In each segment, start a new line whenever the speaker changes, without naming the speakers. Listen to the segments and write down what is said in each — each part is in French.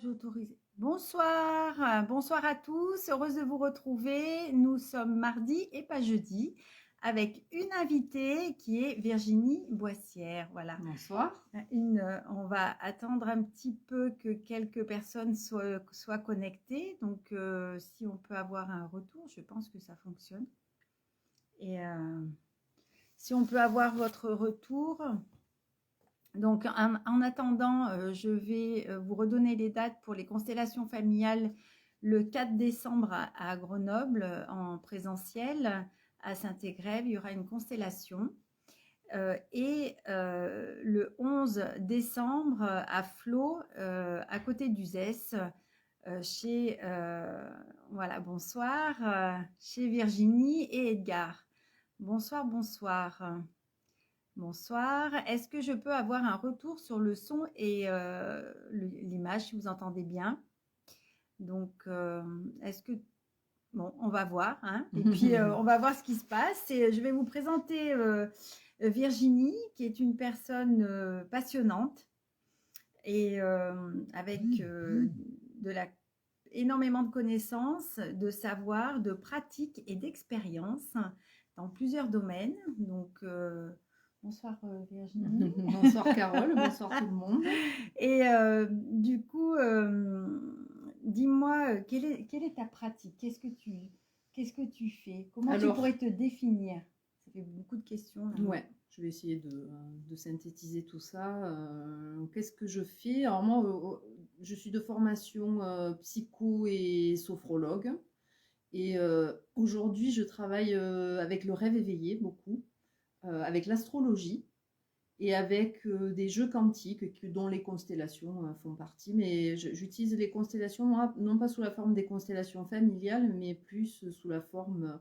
J'autorise. Bonsoir, bonsoir à tous, heureuse de vous retrouver. Nous sommes mardi et pas jeudi avec une invitée qui est Virginie Boissière. Voilà.
Bonsoir.
On va attendre un petit peu que quelques personnes soient connectées. Donc, si on peut avoir un retour, je pense que ça fonctionne. Et si on peut avoir votre retour. Donc, en attendant, je vais vous redonner les dates pour les constellations familiales le 4 décembre à Grenoble en présentiel. À Saint-Égrève, il y aura une constellation. Et le 11 décembre à Flaux, à côté d'Uzès, chez, voilà, bonsoir, chez Virginie et Edgar. Bonsoir, bonsoir. Bonsoir. Est-ce que je peux avoir un retour sur le son et l'image, si vous entendez bien? Donc, est-ce que... Bon, on va voir, hein, et puis on va voir ce qui se passe. Et je vais vous présenter Virginie, qui est une personne passionnante et avec énormément de connaissances, de savoir, de pratiques et d'expériences dans plusieurs domaines. Donc, bonsoir Virginie.
Bonsoir Carole, bonsoir tout le monde.
Et du coup, dis-moi, quelle est ta pratique? Qu'est-ce que tu fais? Comment tu pourrais te définir? Ça fait beaucoup de questions. Là.
Ouais, je vais essayer de synthétiser tout ça. Qu'est-ce que je fais? Alors moi, je suis de formation psycho et sophrologue. Et aujourd'hui, je travaille avec le rêve éveillé beaucoup, avec l'astrologie. Et avec des jeux quantiques dont les constellations font partie. Mais j'utilise les constellations, moi, non pas sous la forme des constellations familiales, mais plus sous la forme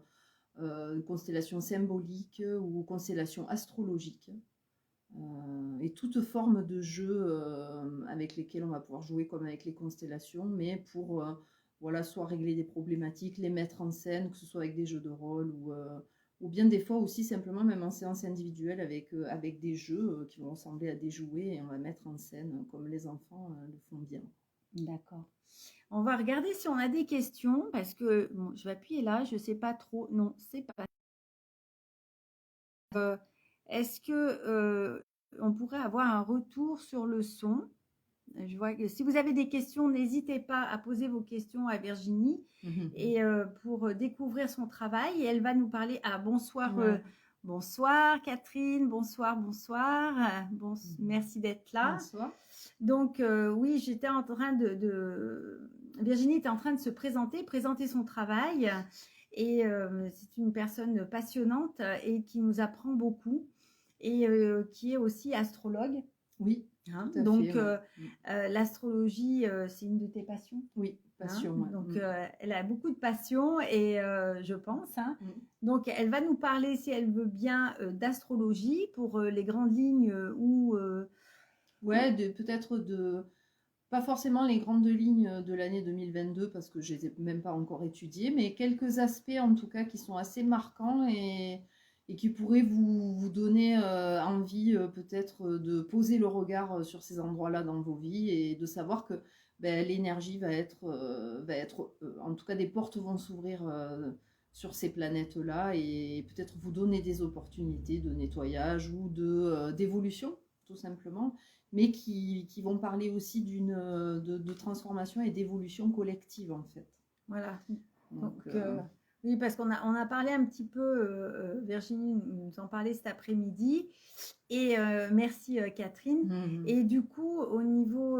de constellations symboliques ou constellations astrologiques. Et toute forme de jeu avec lesquels on va pouvoir jouer comme avec les constellations, mais pour voilà, soit régler des problématiques, les mettre en scène, que ce soit avec des jeux de rôle ou bien des fois aussi simplement même en séance individuelle avec des jeux qui vont ressembler à des jouets et on va mettre en scène comme les enfants le font bien.
D'accord. On va regarder si on a des questions parce que bon, je vais appuyer là, je ne sais pas trop. Non, c'est pas. Est-ce que on pourrait avoir un retour sur le son? Je vois que si vous avez des questions, n'hésitez pas à poser vos questions à Virginie et pour découvrir son travail. Et elle va nous parler. Ah, bonsoir, ouais. Bonsoir Catherine, bonsoir, bonsoir. Merci d'être là.
Bonsoir.
Donc oui, j'étais en train Virginie était en train de se présenter son travail. Et c'est une personne passionnante et qui nous apprend beaucoup et qui est aussi astrologue.
Oui.
Hein, donc, l'astrologie, c'est une de tes passions?
Oui, passion.
Hein, donc, elle a beaucoup de passion et je pense. Hein, donc, elle va nous parler, si elle veut bien, d'astrologie pour les grandes lignes ou...
ouais, peut-être pas forcément les grandes lignes de l'année 2022 parce que je les ai même pas encore étudiées, mais quelques aspects en tout cas qui sont assez marquants et qui pourraient vous donner envie peut-être de poser le regard sur ces endroits-là dans vos vies et de savoir que l'énergie va être en tout cas des portes vont s'ouvrir sur ces planètes-là et peut-être vous donner des opportunités de nettoyage ou d'évolution tout simplement, mais qui vont parler aussi de transformation et d'évolution collective en fait.
Voilà. Donc oui, parce qu'on a parlé un petit peu, Virginie nous en parlait cet après-midi, et merci Catherine. Et du coup, au niveau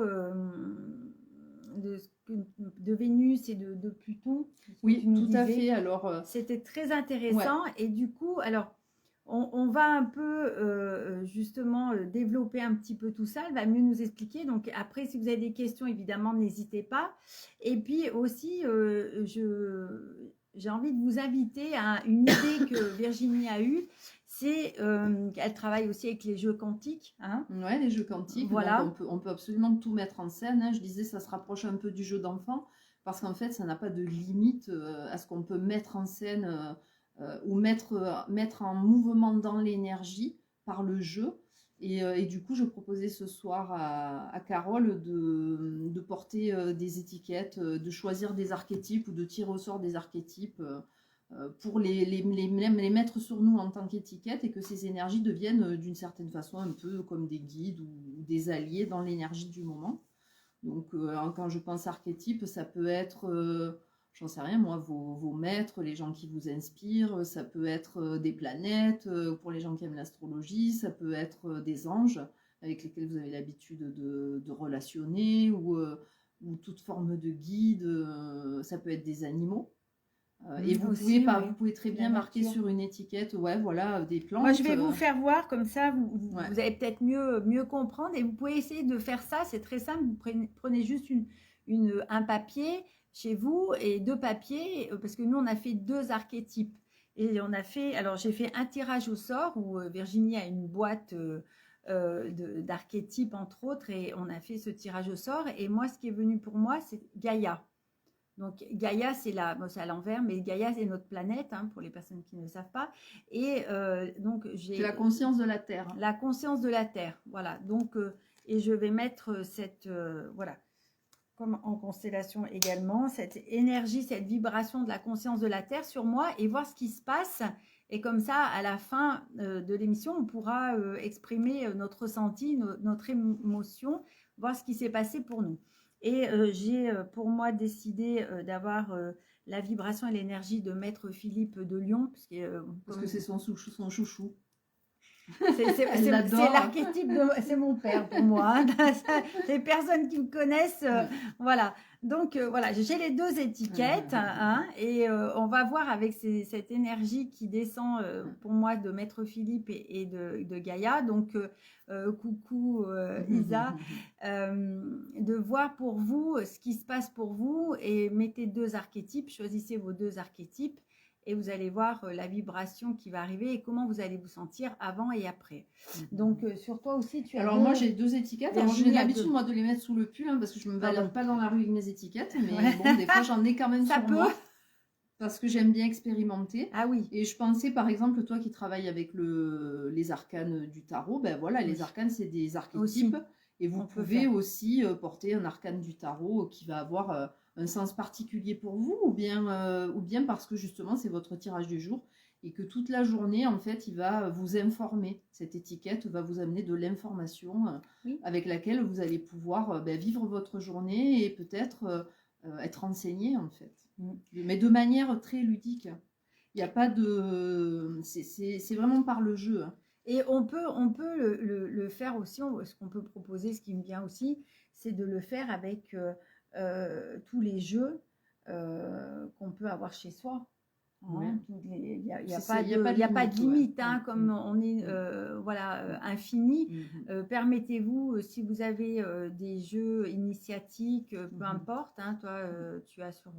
de Vénus et de Pluton,
oui, tout à fait. Alors,
c'était très intéressant. Ouais. Et du coup, alors, on va un peu justement développer un petit peu tout ça. Elle va mieux nous expliquer. Donc après, si vous avez des questions, évidemment, n'hésitez pas. Et puis aussi, j'ai envie de vous inviter à une idée que Virginie a eue. C'est qu'elle travaille aussi avec les jeux quantiques. Hein,
ouais, les jeux quantiques.
Voilà.
Donc on peut absolument tout mettre en scène. Hein. Je disais, ça se rapproche un peu du jeu d'enfant parce qu'en fait, ça n'a pas de limite à ce qu'on peut mettre en scène ou mettre en mouvement dans l'énergie par le jeu. Et du coup, je proposais ce soir à Carole de porter des étiquettes, de choisir des archétypes ou de tirer au sort des archétypes pour les mettre sur nous en tant qu'étiquette et que ces énergies deviennent d'une certaine façon un peu comme des guides ou des alliés dans l'énergie du moment. Donc, quand je pense archétype, ça peut être, j'en sais rien moi, vos maîtres, les gens qui vous inspirent, ça peut être des planètes, pour les gens qui aiment l'astrologie, ça peut être des anges avec lesquels vous avez l'habitude de relationner, ou toute forme de guide, ça peut être des animaux. Et vous
Aussi, oui.
vous pouvez très
La
bien marquer
nature.
sur une étiquette, ouais, voilà, des plantes.
Moi, je vais vous faire voir, comme ça,
Ouais.
vous allez peut-être mieux comprendre. Et vous pouvez essayer de faire ça, c'est très simple. Vous prenez juste un papier chez vous et 2 papiers, parce que nous, on a fait 2 archétypes. Et on a fait, alors j'ai fait un tirage au sort où Virginie a une boîte d'archétypes, entre autres, et on a fait ce tirage au sort. Et moi, ce qui est venu pour moi, c'est Gaïa. Donc Gaïa, c'est à l'envers, mais Gaïa, c'est notre planète, hein, pour les personnes qui ne le savent pas. Et donc
C'est la conscience de la Terre.
La conscience de la Terre, voilà. Donc, et je vais mettre voilà, comme en constellation également, cette énergie, cette vibration de la conscience de la Terre sur moi et voir ce qui se passe. Et comme ça, à la fin de l'émission, on pourra exprimer notre ressenti, notre émotion, voir ce qui s'est passé pour nous. Et j'ai pour moi décidé d'avoir la vibration et l'énergie de Maître Philippe de Lyon.
Parce que c'est son chouchou.
C'est l'archétype c'est mon père pour moi, hein. Les personnes qui me connaissent, voilà. Donc voilà, j'ai les 2 étiquettes, hein, et on va voir avec cette énergie qui descend pour moi de Maître Philippe et de Gaïa. Donc coucou Isa, de voir pour vous ce qui se passe pour vous et mettez 2 archétypes, choisissez vos 2 archétypes. Et vous allez voir la vibration qui va arriver et comment vous allez vous sentir avant et après. Donc, sur toi aussi, tu as...
Alors, moi, j'ai 2 étiquettes. Alors, j'ai l'habitude, moi, de les mettre sous le pull, hein, parce que je ne me balade pas dans la rue avec mes étiquettes. Mais bon, des fois, j'en ai quand même sur moi. Parce que j'aime bien expérimenter.
Ah oui.
Et je pensais, par exemple, toi qui travailles avec les arcanes du tarot, ben voilà, les arcanes, c'est des archétypes. Aussi. Et vous pouvez aussi porter un arcane du tarot qui va avoir un sens particulier pour vous, ou bien parce que justement c'est votre tirage du jour et que toute la journée en fait il va vous informer. Cette étiquette va vous amener de l'information avec laquelle vous allez pouvoir vivre votre journée et peut-être être enseigné en fait, mais de manière très ludique. Il n'y a pas de... C'est vraiment par le jeu.
Et on peut le faire aussi, ce qu'on peut proposer, ce qui me vient aussi, c'est de le faire avec tous les jeux qu'on peut avoir chez soi. Hein, il n'y a pas de limite, hein, comme on est infini. Permettez-vous, si vous avez des jeux initiatiques, peu importe, hein, toi tu as sur...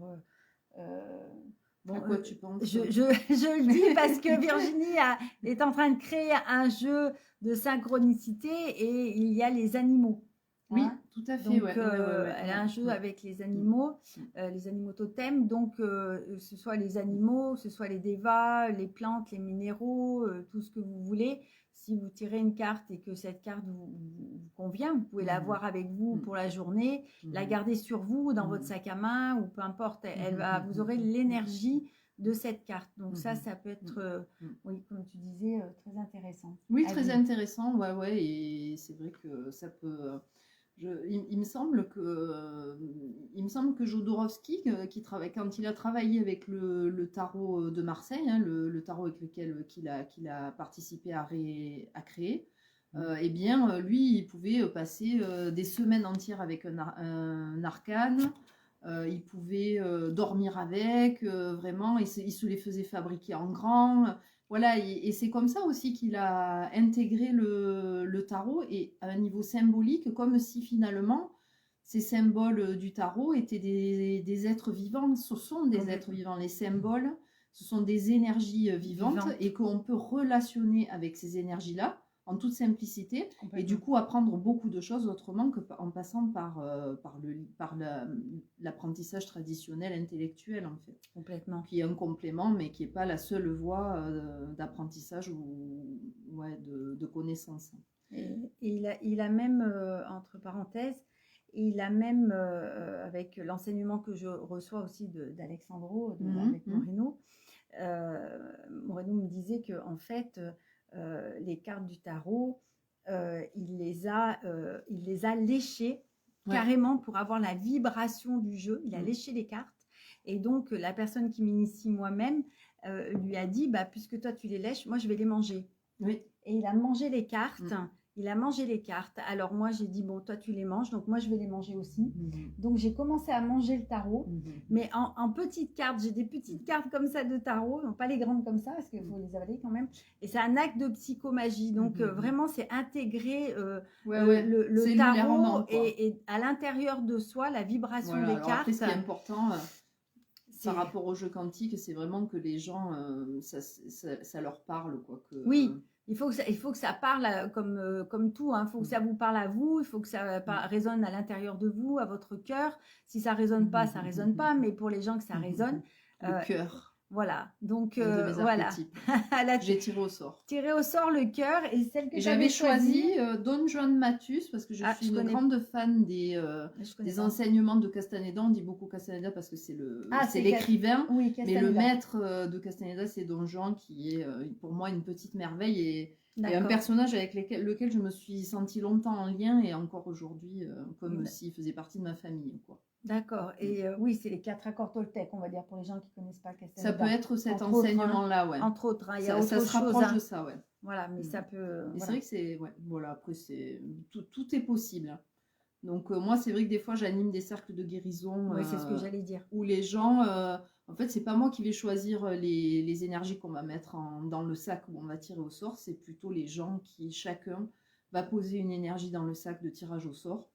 Bon, à quoi tu penses?
Je le dis parce que Virginie est en train de créer un jeu de synchronicité et il y a les animaux.
Oui, hein, tout à fait.
Donc, elle a un jeu avec les animaux totems. Donc, ce soit les animaux, ce soit les dévas, les plantes, les minéraux, tout ce que vous voulez. Si vous tirez une carte et que cette carte vous convient, vous pouvez l'avoir avec vous pour la journée, la garder sur vous, dans votre sac à main, ou peu importe. Vous aurez l'énergie de cette carte. Donc ça peut être, oui, comme tu disais, très intéressant.
Oui, très intéressant, ouais. Et c'est vrai que ça peut... Il me semble que Jodorowsky, quand il a travaillé avec le tarot de Marseille, hein, le tarot avec lequel qu'il a participé à créer, eh bien, lui, il pouvait passer des semaines entières avec un arcane. Il pouvait dormir avec, vraiment, il se les faisait fabriquer en grand. Voilà, et c'est comme ça aussi qu'il a intégré le tarot et à un niveau symbolique, comme si finalement ces symboles du tarot étaient des êtres vivants. Ce sont des êtres vivants. Les symboles, ce sont des énergies vivantes et qu'on peut relationner avec ces énergies-là en toute simplicité et du coup apprendre beaucoup de choses autrement qu'en passant par l'apprentissage traditionnel intellectuel en fait.
Complètement.
Qui est un complément mais qui n'est pas la seule voie d'apprentissage ou de connaissance.
Il a même, entre parenthèses, il a même, avec l'enseignement que je reçois aussi d'Alexandro, avec Moreno, Moreno me disait que en fait, les cartes du tarot, il les a léchées carrément pour avoir la vibration du jeu. Il a léché les cartes. Et donc, la personne qui m'initie moi-même lui a dit, bah, puisque toi tu les lèches, moi je vais les manger.
Oui.
Et il a mangé les cartes. Il a mangé les cartes. Alors moi, j'ai dit, bon, toi, tu les manges. Donc moi, je vais les manger aussi. Donc j'ai commencé à manger le tarot. Mais en petites cartes. J'ai des petites cartes comme ça de tarot. Non, pas les grandes comme ça, parce qu'il faut les avaler quand même. Et c'est un acte de psychomagie. Donc vraiment, c'est intégrer le tarot et à l'intérieur de soi, la vibration des cartes.
Après, ce qui est important... Par rapport au jeu quantique, c'est vraiment que les gens, ça leur parle, quoi.
Oui, il faut que ça parle comme tout. Il faut que ça vous parle à vous. Il faut que ça résonne à l'intérieur de vous, à votre cœur. Si ça résonne pas, ça résonne pas. Mais pour les gens que ça résonne,
le cœur.
Voilà. Donc
voilà. J'ai tiré au sort.
Tiré au sort le cœur et celle que
j'avais choisi Don Juan Matus parce que je suis une grande fan des enseignements de Castaneda. On dit beaucoup Castaneda parce que c'est l'écrivain, mais le maître de Castaneda, c'est Don Juan qui est pour moi une petite merveille et un personnage avec lequel je me suis sentie longtemps en lien et encore aujourd'hui comme s'il faisait partie de ma famille, quoi.
D'accord. Et oui, c'est les 4 accords Toltec, on va dire, pour les gens qui ne connaissent pas Castaneda.
Ça peut être cet enseignement-là, ouais.
Entre autres, il y a autre
chose. Ça se rapproche de ça, ouais.
Voilà, mais ça peut...
Mais c'est vrai que c'est... Ouais, voilà, après, tout est possible. Donc, moi, c'est vrai que des fois, j'anime des cercles de guérison.
Oui, c'est ce que j'allais dire.
Où les gens... en fait, c'est pas moi qui vais choisir les énergies qu'on va mettre dans le sac où on va tirer au sort. C'est plutôt les gens qui, chacun, va poser une énergie dans le sac de tirage au sort.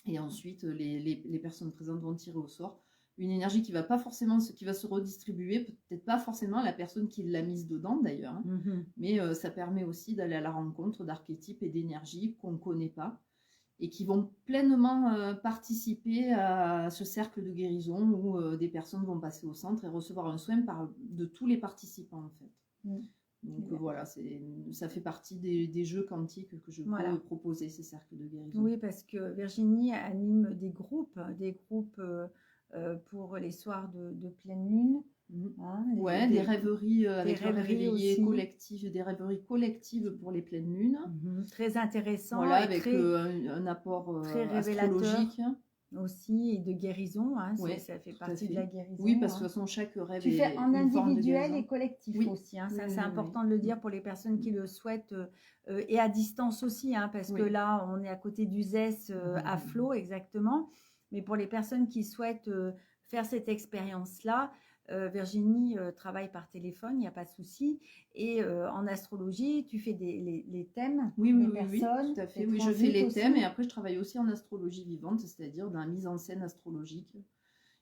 Et ensuite, les personnes présentes vont tirer au sort une énergie qui va pas forcément, qui va se redistribuer, peut-être pas forcément à la personne qui l'a mise dedans d'ailleurs, hein, mais ça permet aussi d'aller à la rencontre d'archétypes et d'énergies qu'on ne connaît pas et qui vont pleinement participer à ce cercle de guérison où des personnes vont passer au centre et recevoir un soin de tous les participants en fait. Donc voilà, ça fait partie des jeux quantiques que je peux proposer, ces cercles de guérison.
Oui, parce que Virginie anime des groupes pour les soirs de pleine lune.
Des rêveries avec le réveillé collectif, des rêveries collectives pour les pleines lunes.
Très intéressant.
Voilà, avec un apport
très
astrologique.
Aussi, et de guérison, ça fait partie de la guérison.
Oui, parce que de toute façon, chaque rêve
tu fais en individuel et collectif aussi. Ça, c'est important de le dire pour les personnes qui le souhaitent et à distance aussi, parce que là, on est à côté du ZES à flot, exactement. Mais pour les personnes qui souhaitent faire cette expérience-là, Virginie travaille par téléphone, il n'y a pas de souci. Et en astrologie, tu fais les thèmes des personnes.
Oui, tout à fait. Oui, je fais les thèmes et après je travaille aussi en astrologie vivante, c'est-à-dire dans la mise en scène astrologique.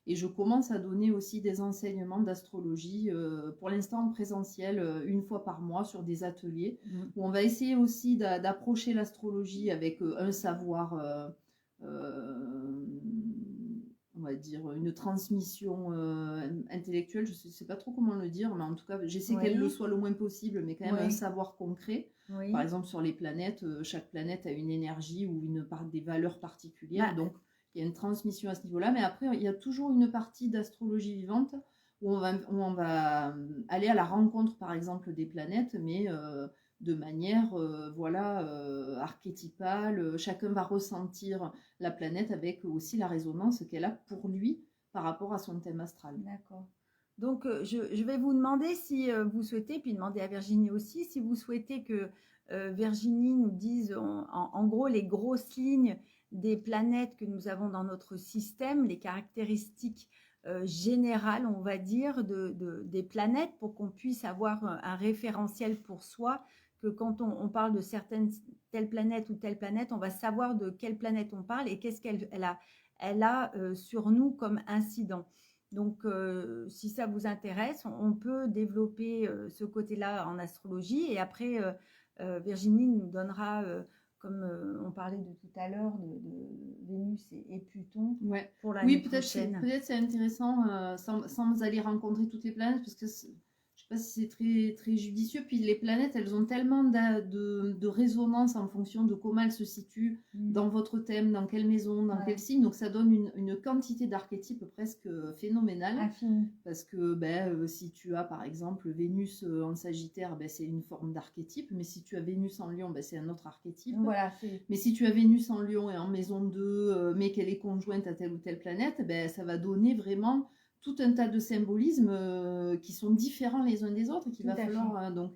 Et je commence à donner aussi des enseignements d'astrologie, pour l'instant en présentiel, une fois par mois sur des ateliers, où on va essayer aussi d'approcher l'astrologie avec un savoir... on va dire, une transmission intellectuelle, je ne sais pas trop comment le dire, mais en tout cas, j'essaie qu'elle le soit le moins possible, mais quand même un savoir concret. Par exemple, sur les planètes, chaque planète a une énergie ou des valeurs particulières, donc il y a une transmission à ce niveau-là, mais après, il y a toujours une partie d'astrologie vivante où on va aller à la rencontre, par exemple, des planètes, mais... de manière archétypale, chacun va ressentir la planète avec aussi la résonance qu'elle a pour lui par rapport à son thème astral.
D'accord. Donc je vais vous demander si vous souhaitez, puis demander à Virginie aussi, si vous souhaitez que Virginie nous dise en gros les grosses lignes des planètes que nous avons dans notre système, les caractéristiques générales, on va dire, des planètes pour qu'on puisse avoir un référentiel pour soi, que quand on parle de telle planète ou telle planète, on va savoir de quelle planète on parle et qu'est-ce qu'elle a sur nous comme incident. Donc, si ça vous intéresse, on peut développer ce côté-là en astrologie. Et après, Virginie nous donnera, comme on parlait de tout à l'heure, de Vénus et Pluton pour l'année prochaine.
Peut-être c'est intéressant, sans aller rencontrer toutes les planètes, parce que sais pas si c'est très, très judicieux. Puis les planètes, elles ont tellement de résonance en fonction de comment elles se situent dans votre thème, dans quelle maison, dans quel signe. Donc ça donne une quantité d'archétypes presque phénoménale.
Infini.
Parce que si tu as par exemple Vénus en Sagittaire, c'est une forme d'archétype. Mais si tu as Vénus en Lion, c'est un autre archétype.
Voilà,
mais si tu as Vénus en Lion et en maison 2, mais qu'elle est conjointe à telle ou telle planète, ça va donner vraiment tout un tas de symbolismes qui sont différents les uns des autres, qu'il va falloir. Donc,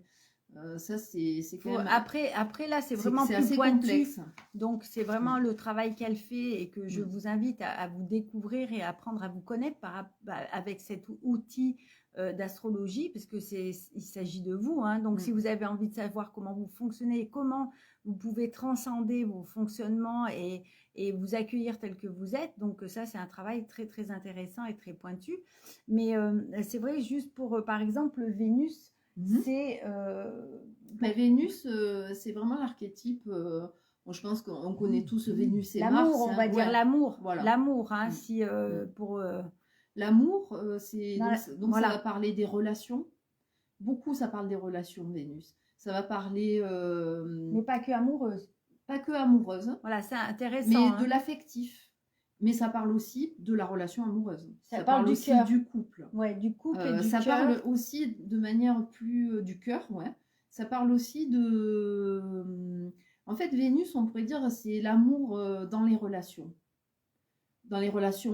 ça, c'est quand même.
Après, là, c'est vraiment plus pointu.
Complexe.
Donc, c'est vraiment le travail qu'elle fait et que je vous invite à vous découvrir et à apprendre à vous connaître avec cet outil d'astrologie, parce que il s'agit de vous. Hein. Donc, si vous avez envie de savoir comment vous fonctionnez, comment vous pouvez transcender vos fonctionnements et vous accueillir tel que vous êtes. Donc, ça, c'est un travail très, très intéressant et très pointu. Mais c'est vrai, juste pour, par exemple, Vénus, c'est...
Vénus, c'est vraiment l'archétype... Bon, je pense qu'on connaît tous Vénus et Mars.
L'amour, on va dire l'amour.
Voilà.
L'amour, hein, pour...
L'amour, donc ça va parler des relations. Beaucoup, ça parle des relations, Vénus. Ça va parler...
Mais pas que amoureuse.
Pas que amoureuse.
Voilà, c'est intéressant.
Mais de l'affectif. Mais ça parle aussi de la relation amoureuse.
Ça parle
aussi du couple.
Ouais, du couple et du
ça
cœur.
Parle aussi de manière plus du cœur, ouais. Ça parle aussi de... En fait, Vénus, on pourrait dire, c'est l'amour dans les relations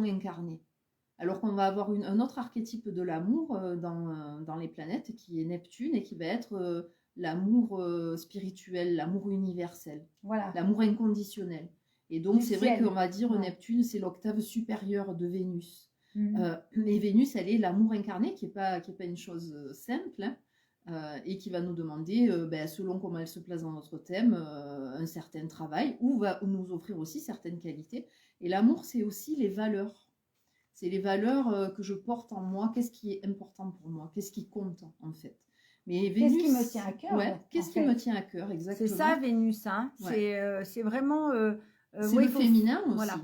incarnées. Alors qu'on va avoir un autre archétype de l'amour dans les planètes, qui est Neptune, et qui va être l'amour spirituel, l'amour universel, l'amour inconditionnel. Et donc, c'est vrai qu'on va dire Neptune, c'est l'octave supérieure de Vénus. Mais Vénus, elle est l'amour incarné, qui est pas une chose simple, hein, et qui va nous demander, selon comment elle se place dans notre thème, un certain travail, ou va nous offrir aussi certaines qualités. Et l'amour, c'est aussi les valeurs. C'est les valeurs que je porte en moi. Qu'est-ce qui est important pour moi? Qu'est-ce qui compte, en fait? Mais Vénus,
qu'est-ce qui me tient à cœur?
Qu'est-ce qui me tient à cœur, exactement.
C'est ça, Vénus. Hein. C'est vraiment...
c'est le féminin aussi. Voilà.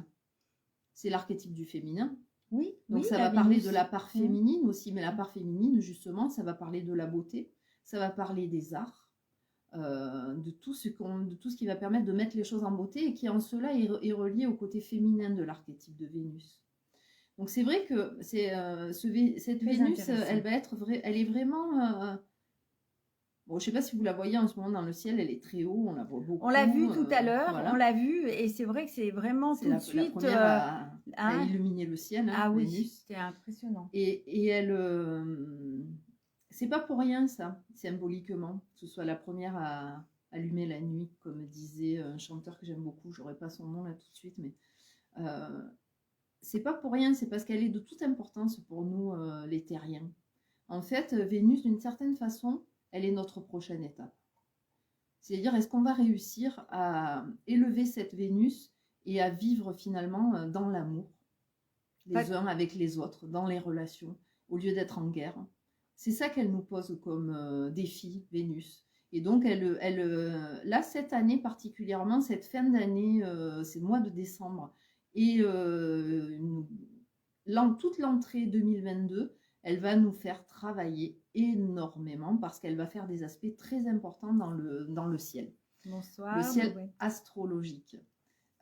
C'est l'archétype du féminin.
Oui.
Donc ça va parler de la part féminine aussi. Mais la part féminine, justement, ça va parler de la beauté. Ça va parler des arts. De tout ce qui va permettre de mettre les choses en beauté et qui, en cela, est relié au côté féminin de l'archétype de Vénus. Donc c'est vrai que cette Vénus, elle est vraiment... Bon, je ne sais pas si vous la voyez en ce moment dans le ciel, elle est très haut, on la voit beaucoup.
On l'a vu tout à l'heure, on l'a vu, et c'est vrai que c'est vraiment tout de suite...
la première à illuminer le ciel, hein,
ah oui,
Vénus.
c'est impressionnant.
Et elle... c'est pas pour rien, ça, symboliquement, que ce soit la première à allumer la nuit, comme disait un chanteur que j'aime beaucoup, j'aurais pas son nom là tout de suite, mais... c'est pas pour rien, c'est parce qu'elle est de toute importance pour nous, les terriens. En fait, Vénus, d'une certaine façon, elle est notre prochaine étape. C'est-à-dire, est-ce qu'on va réussir à élever cette Vénus et à vivre finalement dans l'amour, les uns avec les autres, dans les relations, au lieu d'être en guerre? C'est ça qu'elle nous pose comme défi, Vénus. Et donc, là, cette année particulièrement, cette fin d'année, c'est le mois de décembre, et toute l'entrée 2022, elle va nous faire travailler énormément parce qu'elle va faire des aspects très importants dans le ciel.
Bonsoir.
Le ciel astrologique.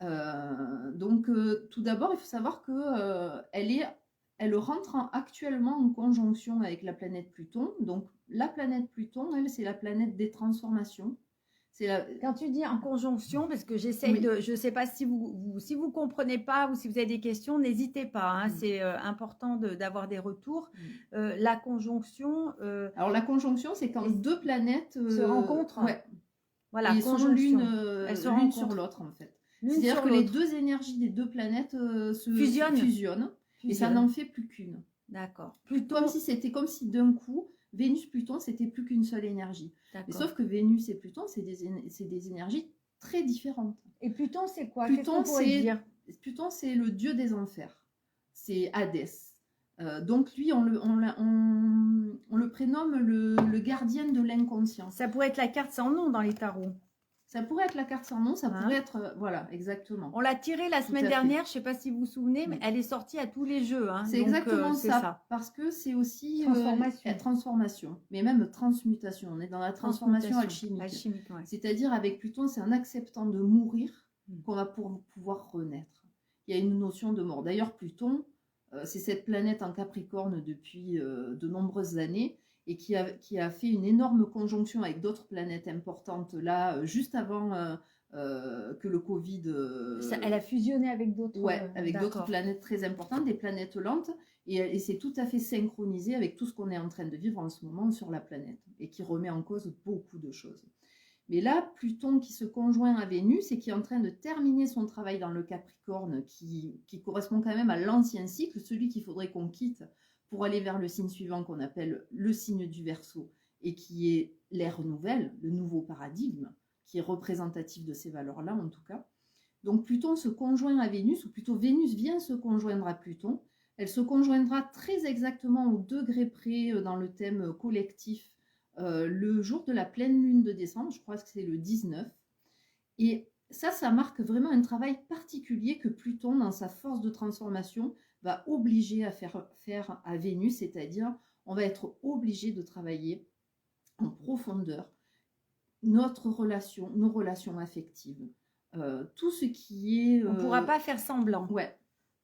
Donc, tout d'abord, il faut savoir qu'elle rentre actuellement en conjonction avec la planète Pluton. Donc, la planète Pluton, elle, c'est la planète des transformations.
Quand tu dis en conjonction, parce que j'essaye de... Je ne sais pas si vous comprenez pas ou si vous avez des questions, n'hésitez pas. Hein, c'est important d'avoir des retours. La conjonction...
Alors, la conjonction, c'est quand deux planètes...
se rencontrent.
Ouais.
Voilà,
elles sont l'une sur l'autre, en fait. C'est-à-dire que les deux énergies des deux planètes se fusionnent. Et ça n'en fait plus qu'une.
D'accord.
Comme si d'un coup... Vénus-Pluton, c'était plus qu'une seule énergie. Mais sauf que Vénus et Pluton, c'est des énergies très différentes.
Et Pluton, c'est quoi? Pluton,
c'est le dieu des enfers. C'est Hadès. Donc lui, on le prénomme le gardien de l'inconscient.
Ça pourrait être la carte sans nom dans les tarots.
Ça pourrait être la carte sans nom, ça
Hein.
pourrait être... voilà, exactement.
On l'a tirée la
Tout
semaine
à fait.
dernière, je ne sais pas si vous vous souvenez, mais
Oui.
elle est sortie à tous les jeux. Hein,
C'est
donc,
exactement
c'est
ça, parce que c'est aussi
Transformation.
transformation, mais même transmutation. On est dans la transformation alchimique.
Alchimique, ouais.
C'est-à-dire, avec Pluton, c'est en acceptant de mourir
Mm.
qu'on va pouvoir renaître. Il y a une notion de mort. D'ailleurs, Pluton, c'est cette planète en Capricorne depuis de nombreuses années et qui a fait une énorme conjonction avec d'autres planètes importantes là, juste avant que le Covid.
Elle a fusionné avec d'autres.
Ouais, avec d'autres
d'accord.
planètes très importantes, des planètes lentes, et c'est tout à fait synchronisé avec tout ce qu'on est en train de vivre en ce moment sur la planète, et qui remet en cause beaucoup de choses. Mais là, Pluton qui se conjoint à Vénus et qui est en train de terminer son travail dans le Capricorne, qui correspond quand même à l'ancien cycle, celui qu'il faudrait qu'on quitte pour aller vers le signe suivant qu'on appelle le signe du Verseau, et qui est l'ère nouvelle, le nouveau paradigme, qui est représentatif de ces valeurs-là en tout cas. Donc Pluton se conjoint à Vénus, ou plutôt Vénus vient se conjoindre à Pluton. Elle se conjoindra très exactement au degré près dans le thème collectif le jour de la pleine lune de décembre, je crois que c'est le 19. Et ça marque vraiment un travail particulier que Pluton, dans sa force de transformation, va obliger à faire à Vénus, c'est-à-dire on va être obligé de travailler en profondeur notre relation, nos relations affectives. Tout ce qui est...
On ne pourra pas faire semblant.
Ouais.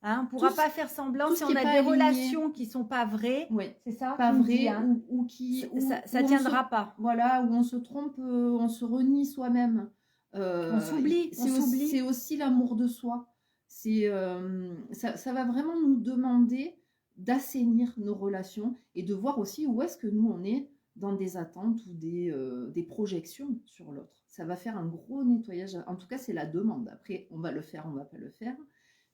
Hein, on ne pourra pas faire semblant si on a des relations qui ne sont pas vraies.
Ouais.
C'est ça?
Pas vraies,
hein.
ou qui...
Ça ne tiendra pas.
Voilà, où on se trompe, on se renie soi-même.
On s'oublie.
C'est aussi l'amour de soi. Ça va vraiment nous demander d'assainir nos relations et de voir aussi où est-ce que nous, on est dans des attentes ou des projections sur l'autre. Ça va faire un gros nettoyage. En tout cas, c'est la demande. Après, on va le faire, on ne va pas le faire.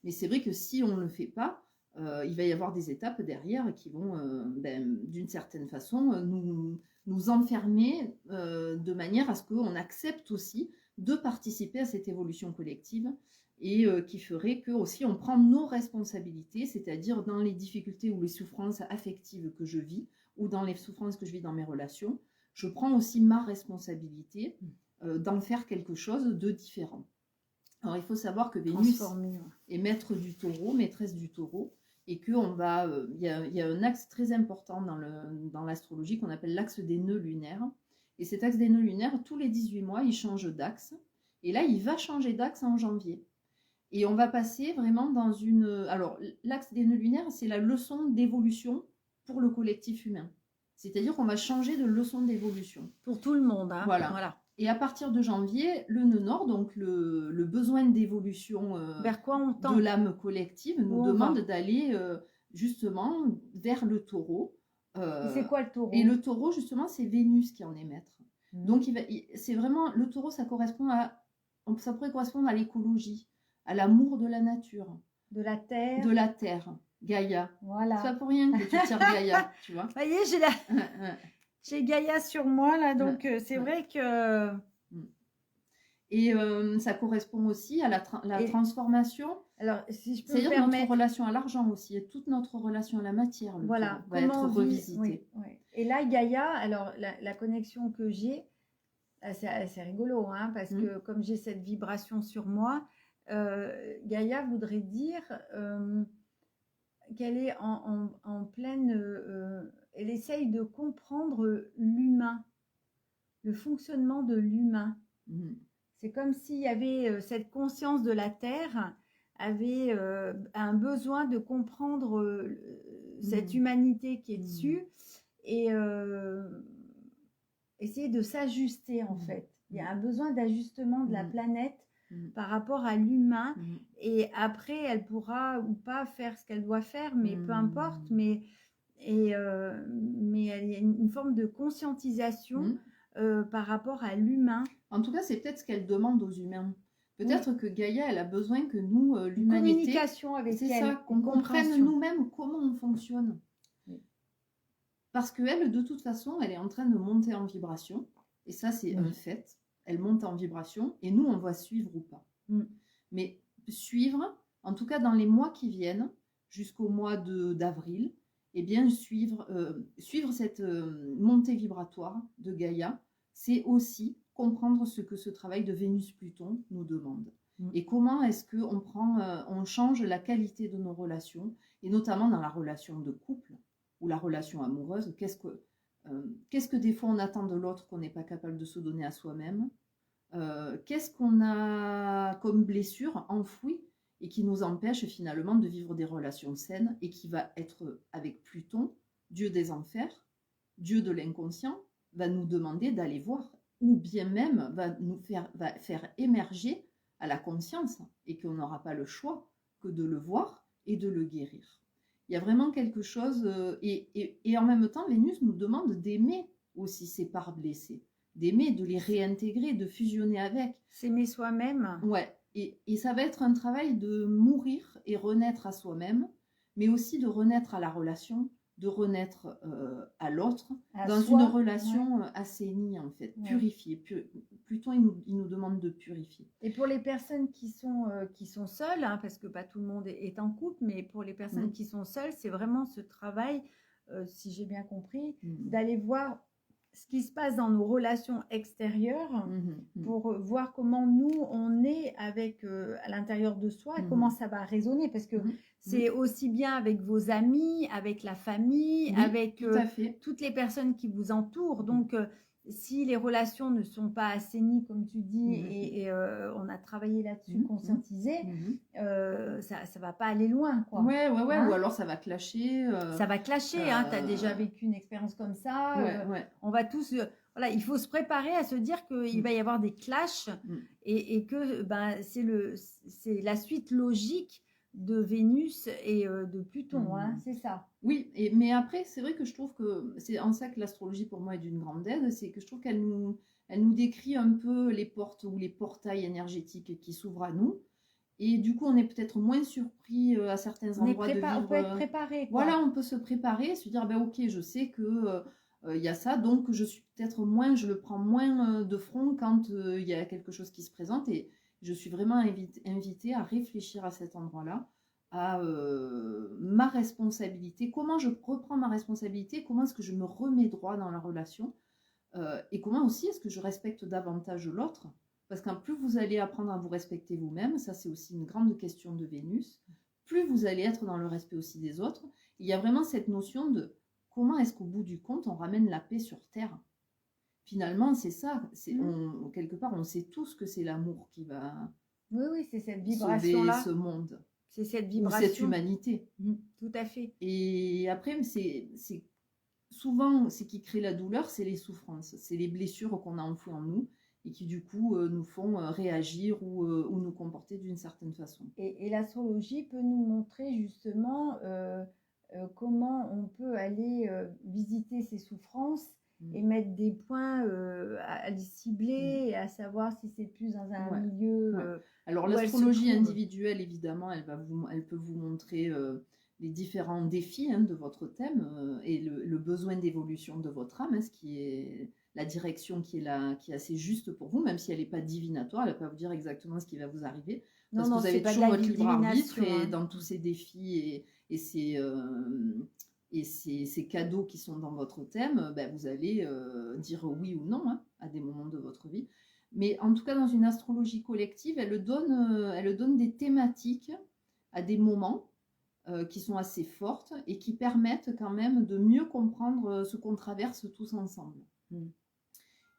Mais c'est vrai que si on ne le fait pas, il va y avoir des étapes derrière qui vont, d'une certaine façon, nous enfermer de manière à ce qu'on accepte aussi de participer à cette évolution collective et qui ferait que aussi on prend nos responsabilités, c'est-à-dire dans les difficultés ou les souffrances affectives que je vis, ou dans les souffrances que je vis dans mes relations, je prends aussi ma responsabilité d'en faire quelque chose de différent. Alors il faut savoir que Vénus est maître du Taureau, maîtresse du Taureau, et qu'il y a un axe très important dans l'astrologie qu'on appelle l'axe des nœuds lunaires. Et cet axe des nœuds lunaires, tous les 18 mois, il change d'axe. Et là, il va changer d'axe en janvier. Et on va passer vraiment dans une... Alors, l'axe des nœuds lunaires, c'est la leçon d'évolution pour le collectif humain. C'est-à-dire qu'on va changer de leçon d'évolution.
Pour tout le monde. Hein.
Voilà. Et à partir de janvier, le nœud nord, donc le besoin d'évolution
vers quoi on tend
de l'âme collective, nous demande d'aller justement vers le Taureau.
C'est quoi le Taureau?
Et le Taureau, justement, c'est Vénus qui en est maître. Donc, c'est vraiment... Le Taureau, ça pourrait correspondre à l'écologie, à l'amour de la nature.
De la terre.
De la terre. Gaïa.
Voilà.
C'est pas pour rien que tu tires Gaïa, tu vois.
Vous voyez, j'ai Gaïa sur moi, là, donc c'est vrai que...
Et ça correspond aussi à la transformation.
Alors, si je peux
c'est-à-dire notre relation à l'argent aussi, et toute notre relation à la matière,
voilà,
va être revisitée.
Oui. Et là, Gaïa, alors la connexion que j'ai, c'est assez rigolo, hein, parce que comme j'ai cette vibration sur moi, Gaïa voudrait dire qu'elle est en pleine... elle essaye de comprendre l'humain, le fonctionnement de l'humain. C'est comme s'il y avait cette conscience de la Terre avait un besoin de comprendre cette humanité qui est dessus et essayer de s'ajuster en fait. Il y a un besoin d'ajustement de la planète par rapport à l'humain et après elle pourra ou pas faire ce qu'elle doit faire, mais peu importe, mais il y a une forme de conscientisation par rapport à l'humain.
En tout cas, c'est peut-être ce qu'elle demande aux humains. Peut-être que Gaïa, elle a besoin que nous, l'humanité...
Communication avec elle.
C'est ça, qu'on comprenne nous-mêmes comment on fonctionne. Parce qu'elle, de toute façon, elle est en train de monter en vibration. Et ça, c'est un fait. Elle monte en vibration. Et nous, on va suivre ou pas. Mais suivre, en tout cas dans les mois qui viennent, jusqu'au mois d'avril, eh bien, suivre cette montée vibratoire de Gaïa, c'est aussi comprendre ce que ce travail de Vénus-Pluton nous demande.
Mm.
Et comment est-ce qu'on on change la qualité de nos relations, et notamment dans la relation de couple ou la relation amoureuse. Qu'est-ce que des fois on attend de l'autre qu'on n'est pas capable de se donner à soi-même? Qu'est-ce qu'on a comme blessure enfouie et qui nous empêche finalement de vivre des relations saines, et qui va être avec Pluton, dieu des enfers, dieu de l'inconscient, va nous demander d'aller voir, ou bien même va faire émerger à la conscience, et qu'on n'aura pas le choix que de le voir et de le guérir. Il y a vraiment quelque chose, et en même temps, Vénus nous demande d'aimer aussi ces parts blessées, d'aimer, de les réintégrer, de fusionner avec.
S'aimer soi-même.
Ouais, et ça va être un travail de mourir et renaître à soi-même, mais aussi de renaître à la relation, de renaître à l'autre, dans une relation assainie en fait, purifiée. Pluton, il nous demande de purifier.
Et pour les personnes qui sont seules, hein, parce que pas tout le monde est en couple, mais pour les personnes qui sont seules, c'est vraiment ce travail, si j'ai bien compris, d'aller voir ce qui se passe dans nos relations extérieures pour voir comment nous, on est avec à l'intérieur de soi et comment ça va résonner. Parce que c'est aussi bien avec vos amis, avec la famille, avec toutes les personnes qui vous entourent. Donc, si les relations ne sont pas assainies, comme tu dis, et on a travaillé là-dessus, conscientisé, ça va pas aller loin, quoi.
Ouais, hein? Ou alors ça va clasher.
Ça va clasher, hein. Tu as déjà vécu une expérience comme ça. On va tous... voilà, il faut se préparer à se dire qu'il va y avoir des clashs et que c'est la suite logique de Vénus et de Pluton, hein, c'est ça.
Oui, mais après, c'est vrai que je trouve que c'est en ça que l'astrologie pour moi est d'une grande aide, c'est que je trouve qu'elle nous décrit un peu les portes ou les portails énergétiques qui s'ouvrent à nous. Et du coup, on est peut-être moins surpris à certains endroits de vivre.
On peut être préparé.
Voilà, on peut se préparer, se dire, ok, je sais que y a ça, donc je le prends moins de front quand il y a quelque chose qui se présente, et je suis vraiment invitée à réfléchir à cet endroit-là, à ma responsabilité, comment je reprends ma responsabilité, comment est-ce que je me remets droit dans la relation, et comment aussi est-ce que je respecte davantage l'autre. Parce que plus vous allez apprendre à vous respecter vous-même, ça c'est aussi une grande question de Vénus, plus vous allez être dans le respect aussi des autres. Il y a vraiment cette notion de comment est-ce qu'au bout du compte, on ramène la paix sur Terre. Finalement, c'est ça. Quelque part, on sait tous que c'est l'amour qui va
c'est cette vibration-là.
sauver ce monde.
C'est cette vibration.
Ou cette humanité.
Tout à fait.
Et après, c'est souvent, ce qui crée la douleur, c'est les souffrances. C'est les blessures qu'on a enfouies en nous, et qui du coup nous font réagir ou nous comporter d'une certaine façon.
Et l'astrologie peut nous montrer justement comment on peut aller visiter ces souffrances et mettre des points à les cibler et à savoir si c'est plus dans un milieu...
Alors l'astrologie individuelle, évidemment, elle peut vous montrer les différents défis de votre thème et le besoin d'évolution de votre âme, ce qui est... la direction qui est assez juste pour vous, même si elle n'est pas divinatoire, elle ne va pas vous dire exactement ce qui va vous arriver. Parce que vous avez toujours votre libre arbitre, et dans tous ces défis et ces cadeaux qui sont dans votre thème, vous allez dire oui ou non à des moments de votre vie. Mais en tout cas, dans une astrologie collective, elle donne des thématiques à des moments qui sont assez fortes et qui permettent quand même de mieux comprendre ce qu'on traverse tous ensemble.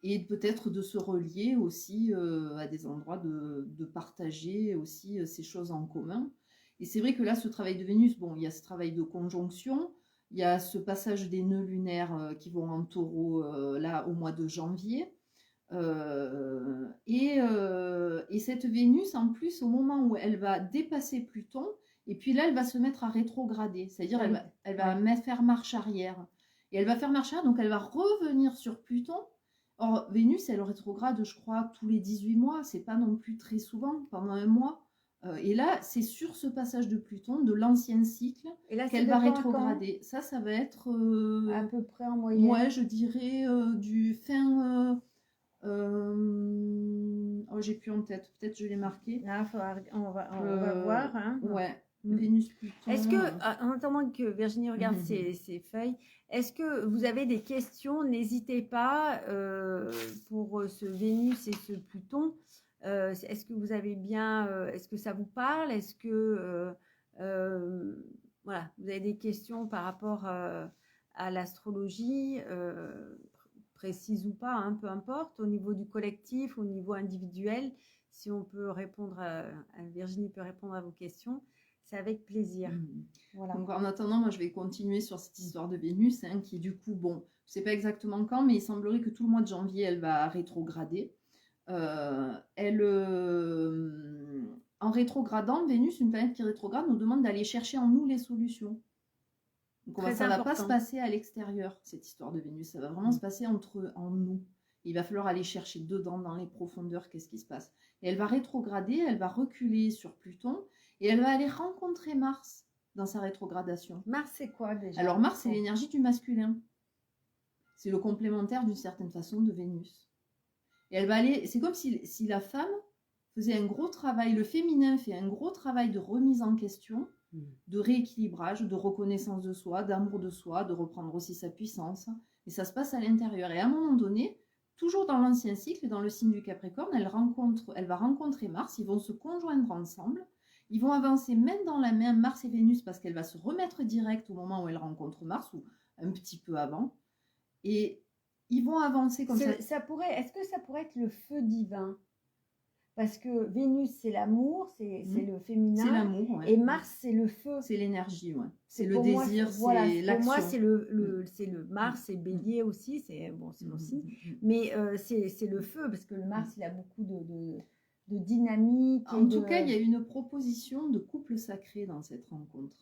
Et peut-être de se relier aussi à des endroits de partager aussi ces choses en commun. Et c'est vrai que là, ce travail de Vénus, il y a ce travail de conjonction, il y a ce passage des nœuds lunaires qui vont en taureau là au mois de janvier. Et cette Vénus, en plus, au moment où elle va dépasser Pluton, et puis là, elle va se mettre à rétrograder, c'est-à-dire elle va faire marche arrière. Et elle va faire marche arrière, donc elle va revenir sur Pluton. Or, Vénus, elle rétrograde, je crois, tous les 18 mois, c'est pas non plus très souvent, pendant un mois. Et là, c'est sur ce passage de Pluton, de l'ancien cycle, qu'elle va rétrograder. Ça va être...
à peu près en moyenne.
Ouais, je dirais du fin... j'ai plus en tête, peut-être je l'ai marqué.
Là, on va voir.
Ouais. Vénus-Pluton.
Est-ce que, en attendant que Virginie regarde
Mhm.
ses feuilles, est-ce que vous avez des questions? N'hésitez pas pour ce Vénus et ce Pluton. Est-ce que vous avez bien, est-ce que ça vous parle? Est-ce que voilà, vous avez des questions par rapport à l'astrologie, précise ou pas, hein, peu importe, au niveau du collectif, au niveau individuel, si on peut répondre Virginie peut répondre à vos questions. C'est avec plaisir.
Voilà. Donc en attendant, moi je vais continuer sur cette histoire de Vénus, hein, qui du coup, bon, je ne sais pas exactement quand, mais il semblerait que tout le mois de janvier, elle va rétrograder. En rétrogradant, Vénus, une planète qui rétrograde, nous demande d'aller chercher en nous les solutions. Donc ça ne va pas se passer à l'extérieur, cette histoire de Vénus, ça va vraiment se passer en nous. Il va falloir aller chercher dedans, dans les profondeurs, qu'est-ce qui se passe. Et elle va rétrograder, elle va reculer sur Pluton, et elle va aller rencontrer Mars dans sa rétrogradation.
Mars, c'est quoi déjà?
Alors Mars, c'est l'énergie du masculin. C'est le complémentaire d'une certaine façon de Vénus. Et elle va aller, c'est comme si la femme faisait un gros travail, le féminin fait un gros travail de remise en question, de rééquilibrage, de reconnaissance de soi, d'amour de soi, de reprendre aussi sa puissance. Et ça se passe à l'intérieur. Et à un moment donné, toujours dans l'ancien cycle, dans le signe du Capricorne, elle va rencontrer Mars, ils vont se conjoindre ensemble, ils vont avancer main dans la main, Mars et Vénus, parce qu'elle va se remettre direct au moment où elle rencontre Mars, ou un petit peu avant. Et ils vont avancer comme ça.
Est-ce que ça pourrait être le feu divin? Parce que Vénus, c'est l'amour, c'est le féminin.
C'est l'amour, ouais.
Et Mars, c'est le feu.
C'est l'énergie, ouais. C'est le désir, c'est l'action.
Pour moi, c'est le Mars, c'est Bélier aussi, c'est mon signe. Mais c'est le feu, parce que le Mars, il a beaucoup de dynamique.
En tout cas, il y a une proposition de couple sacré dans cette rencontre.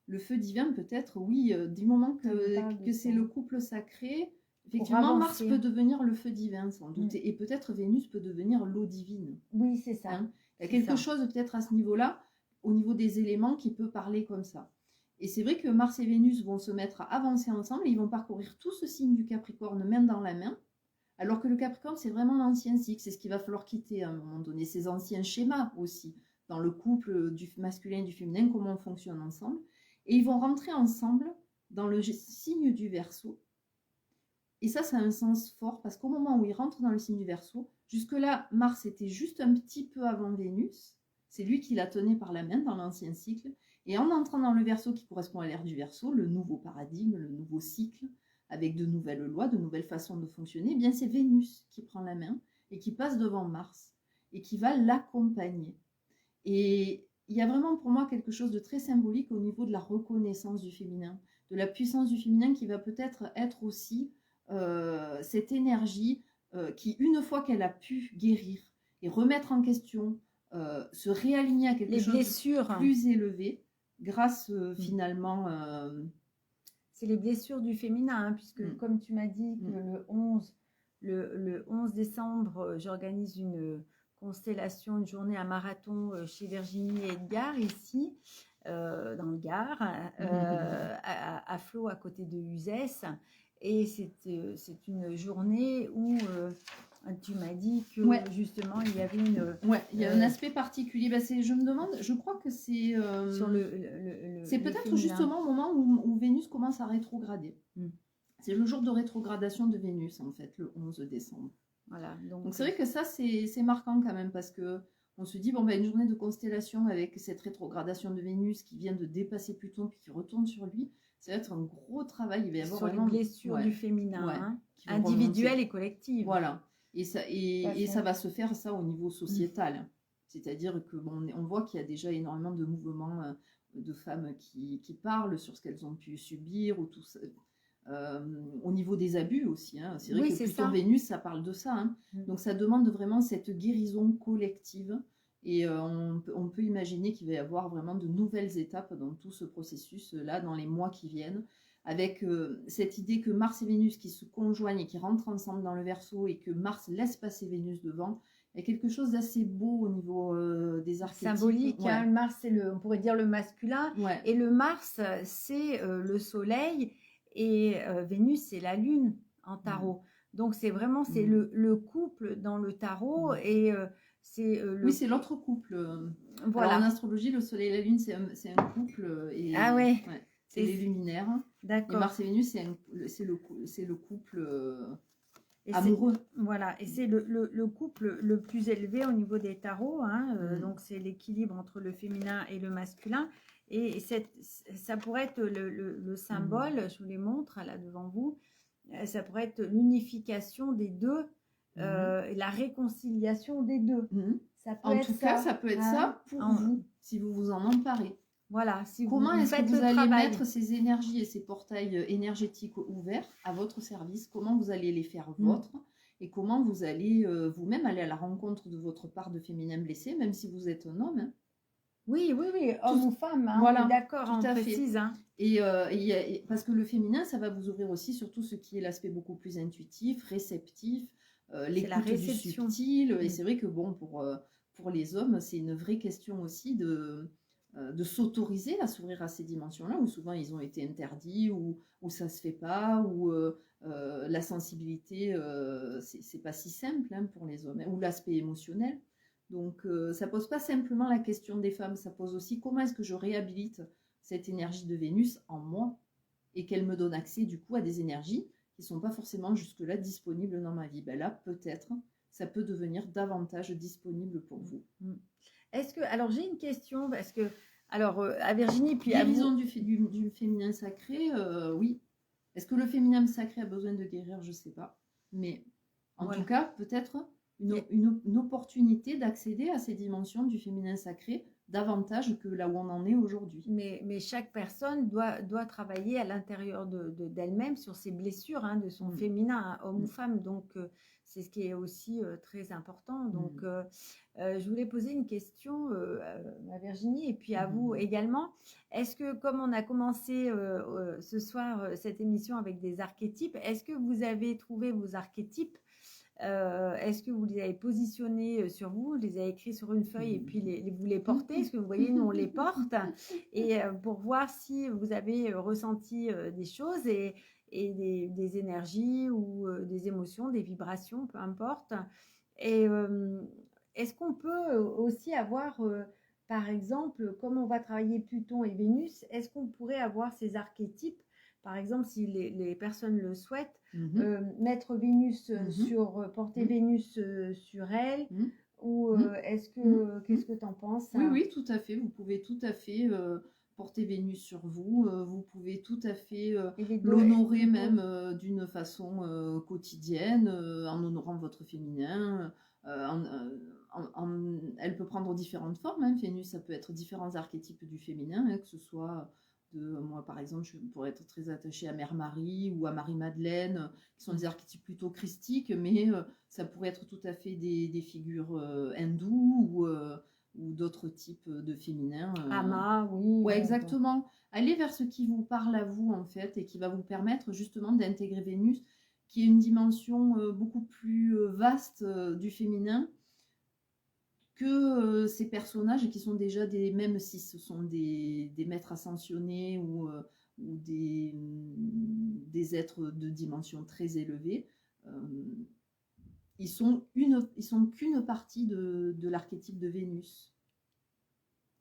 Le feu divin, peut-être, oui, du moment que c'est le couple sacré, effectivement, Mars peut devenir le feu divin, sans doute. Et peut-être Vénus peut devenir l'eau divine.
Oui, c'est ça.
Hein, il y a quelque chose, peut-être, à ce niveau-là, au niveau des éléments, qui peut parler comme ça. Et c'est vrai que Mars et Vénus vont se mettre à avancer ensemble et ils vont parcourir tout ce signe du Capricorne main dans la main. Alors que le Capricorne, c'est vraiment l'ancien cycle. C'est ce qu'il va falloir quitter à un moment donné. Ces anciens schémas aussi, dans le couple du masculin et du féminin, comment on fonctionne ensemble. Et ils vont rentrer ensemble dans le signe du Verseau. Et ça a un sens fort, parce qu'au moment où ils rentrent dans le signe du Verseau, jusque-là, Mars était juste un petit peu avant Vénus. C'est lui qui la tenait par la main dans l'ancien cycle. Et en entrant dans le Verseau, qui correspond à l'ère du Verseau, le nouveau paradigme, le nouveau cycle, avec de nouvelles lois, de nouvelles façons de fonctionner, eh bien c'est Vénus qui prend la main et qui passe devant Mars et qui va l'accompagner. Et il y a vraiment pour moi quelque chose de très symbolique au niveau de la reconnaissance du féminin, de la puissance du féminin qui va peut-être être aussi cette énergie qui, une fois qu'elle a pu guérir et remettre en question, se réaligner à quelque chose de plus élevé, grâce finalement...
C'est les blessures du féminin, hein, puisque comme tu m'as dit que le 11 décembre, j'organise une constellation, une journée, un marathon chez Virginie et Edgar, ici, dans le Gard, à Flot, à côté de Uzès. Et c'est une journée où tu m'as dit que justement il y avait
il y a un aspect particulier. Je me demande, je crois que c'est
sur
c'est peut-être justement au moment où Vénus commence à rétrograder. C'est le jour de rétrogradation de Vénus, en fait, le 11 décembre.
Voilà,
donc c'est vrai que ça, c'est marquant quand même, parce que on se dit, une journée de constellation avec cette rétrogradation de Vénus qui vient de dépasser Pluton puis qui retourne sur lui, ça va être un gros travail. Il va y avoir
sur
vraiment
les blessures du féminin, individuelles et collectives.
Voilà. Et ça va se faire ça au niveau sociétal. C'est-à-dire que on voit qu'il y a déjà énormément de mouvements de femmes qui parlent sur ce qu'elles ont pu subir, ou tout ça. Au niveau des abus aussi. Hein. C'est vrai que Pluton-Vénus, ça parle de ça. Hein. Donc ça demande vraiment cette guérison collective. Et on peut imaginer qu'il va y avoir vraiment de nouvelles étapes dans tout ce processus-là, dans les mois qui viennent, avec cette idée que Mars et Vénus qui se conjoignent et qui rentrent ensemble dans le Verseau, et que Mars laisse passer Vénus devant. Il y a quelque chose d'assez beau au niveau des archétypes.
Symbolique, hein. Le Mars, c'est on pourrait dire le masculin, et le Mars, c'est le Soleil, et Vénus, c'est la Lune en tarot. Donc c'est vraiment le couple dans le tarot, et c'est
Oui, c'est l'autre couple.
voilà.
Alors en astrologie, le Soleil et la Lune, c'est un couple.
Ah ouais,
C'est les luminaires. Et
d'accord.
Mars et Vénus, c'est le couple
Et
amoureux.
Voilà, et c'est le couple le plus élevé au niveau des tarots, hein, donc c'est l'équilibre entre le féminin et le masculin. Et ça pourrait être le symbole, je vous les montre là devant vous, ça pourrait être l'unification des deux, et la réconciliation des deux. Ça peut
En
être
tout cas,
ça,
ça peut être
hein,
ça pour vous, si vous vous en emparez.
Voilà, si
Comment
vous
est-ce que
faites
vous
le
allez
travail.
mettre ces énergies et ces portails énergétiques ouverts à votre service? Comment vous allez les faire vôtres? Et comment vous allez vous-même aller à la rencontre de votre part de féminin blessé, même si vous êtes un homme, hein?
Oui, homme ou femme, hein,
Voilà,
on est d'accord,
tout
on
à
précise.
fait.
Hein.
Parce que le féminin, ça va vous ouvrir aussi sur tout ce qui est l'aspect beaucoup plus intuitif, réceptif, l'écoute du subtil. Et c'est vrai que bon, pour les hommes, c'est une vraie question aussi de s'autoriser à s'ouvrir à ces dimensions-là, où souvent ils ont été interdits, où ça se fait pas, où la sensibilité, c'est pas si simple, hein, pour les hommes, hein, ou l'aspect émotionnel. Donc ça pose pas simplement la question des femmes, ça pose aussi comment est-ce que je réhabilite cette énergie de Vénus en moi et qu'elle me donne accès du coup à des énergies qui ne sont pas forcément jusque-là disponibles dans ma vie. Ben là, peut-être, ça peut devenir davantage disponible pour vous.
Alors j'ai une question, parce que, alors à Virginie, puis
Guérison
à vous...
du féminin sacré, oui. Est-ce que le féminin sacré a besoin de guérir? Je ne sais pas. Mais en tout cas, peut-être une opportunité d'accéder à ces dimensions du féminin sacré davantage que là où on en est aujourd'hui.
Mais chaque personne doit travailler à l'intérieur d'elle-même sur ses blessures, hein, de son féminin, hein, homme ou femme. Donc, c'est ce qui est aussi très important. Donc, je voulais poser une question à Virginie et puis à vous également. Est-ce que, comme on a commencé ce soir cette émission avec des archétypes, est-ce que vous avez trouvé vos archétypes? Est-ce que vous les avez positionnés sur vous, les avez écrits sur une feuille et puis vous les portez? Parce que vous voyez, nous on les porte, et pour voir si vous avez ressenti des choses et des énergies ou des émotions, des vibrations, peu importe. Et est-ce qu'on peut aussi avoir, par exemple, comme on va travailler Pluton et Vénus, est-ce qu'on pourrait avoir ces archétypes? Par exemple, si les personnes le souhaitent, mettre Vénus porter Vénus sur elle, ou est-ce que, qu'est-ce que tu en penses?
Oui, tout à fait. Vous pouvez tout à fait porter Vénus sur vous. Vous pouvez tout à fait l'honorer même d'une façon quotidienne, en honorant votre féminin. Elle peut prendre différentes formes, hein. Vénus, ça peut être différents archétypes du féminin, hein, que ce soit moi par exemple, je pourrais être très attachée à Mère Marie ou à Marie-Madeleine, qui sont des archétypes plutôt christiques, mais ça pourrait être tout à fait des figures hindoues ou d'autres types de féminins.
Ama, oui.
Ouais, exactement. Allez vers ce qui vous parle à vous, en fait, et qui va vous permettre justement d'intégrer Vénus, qui est une dimension beaucoup plus vaste du féminin que ces personnages qui sont déjà même si ce sont des maîtres ascensionnés ou des êtres de dimension très élevée, ils sont qu'une partie de l'archétype de Vénus.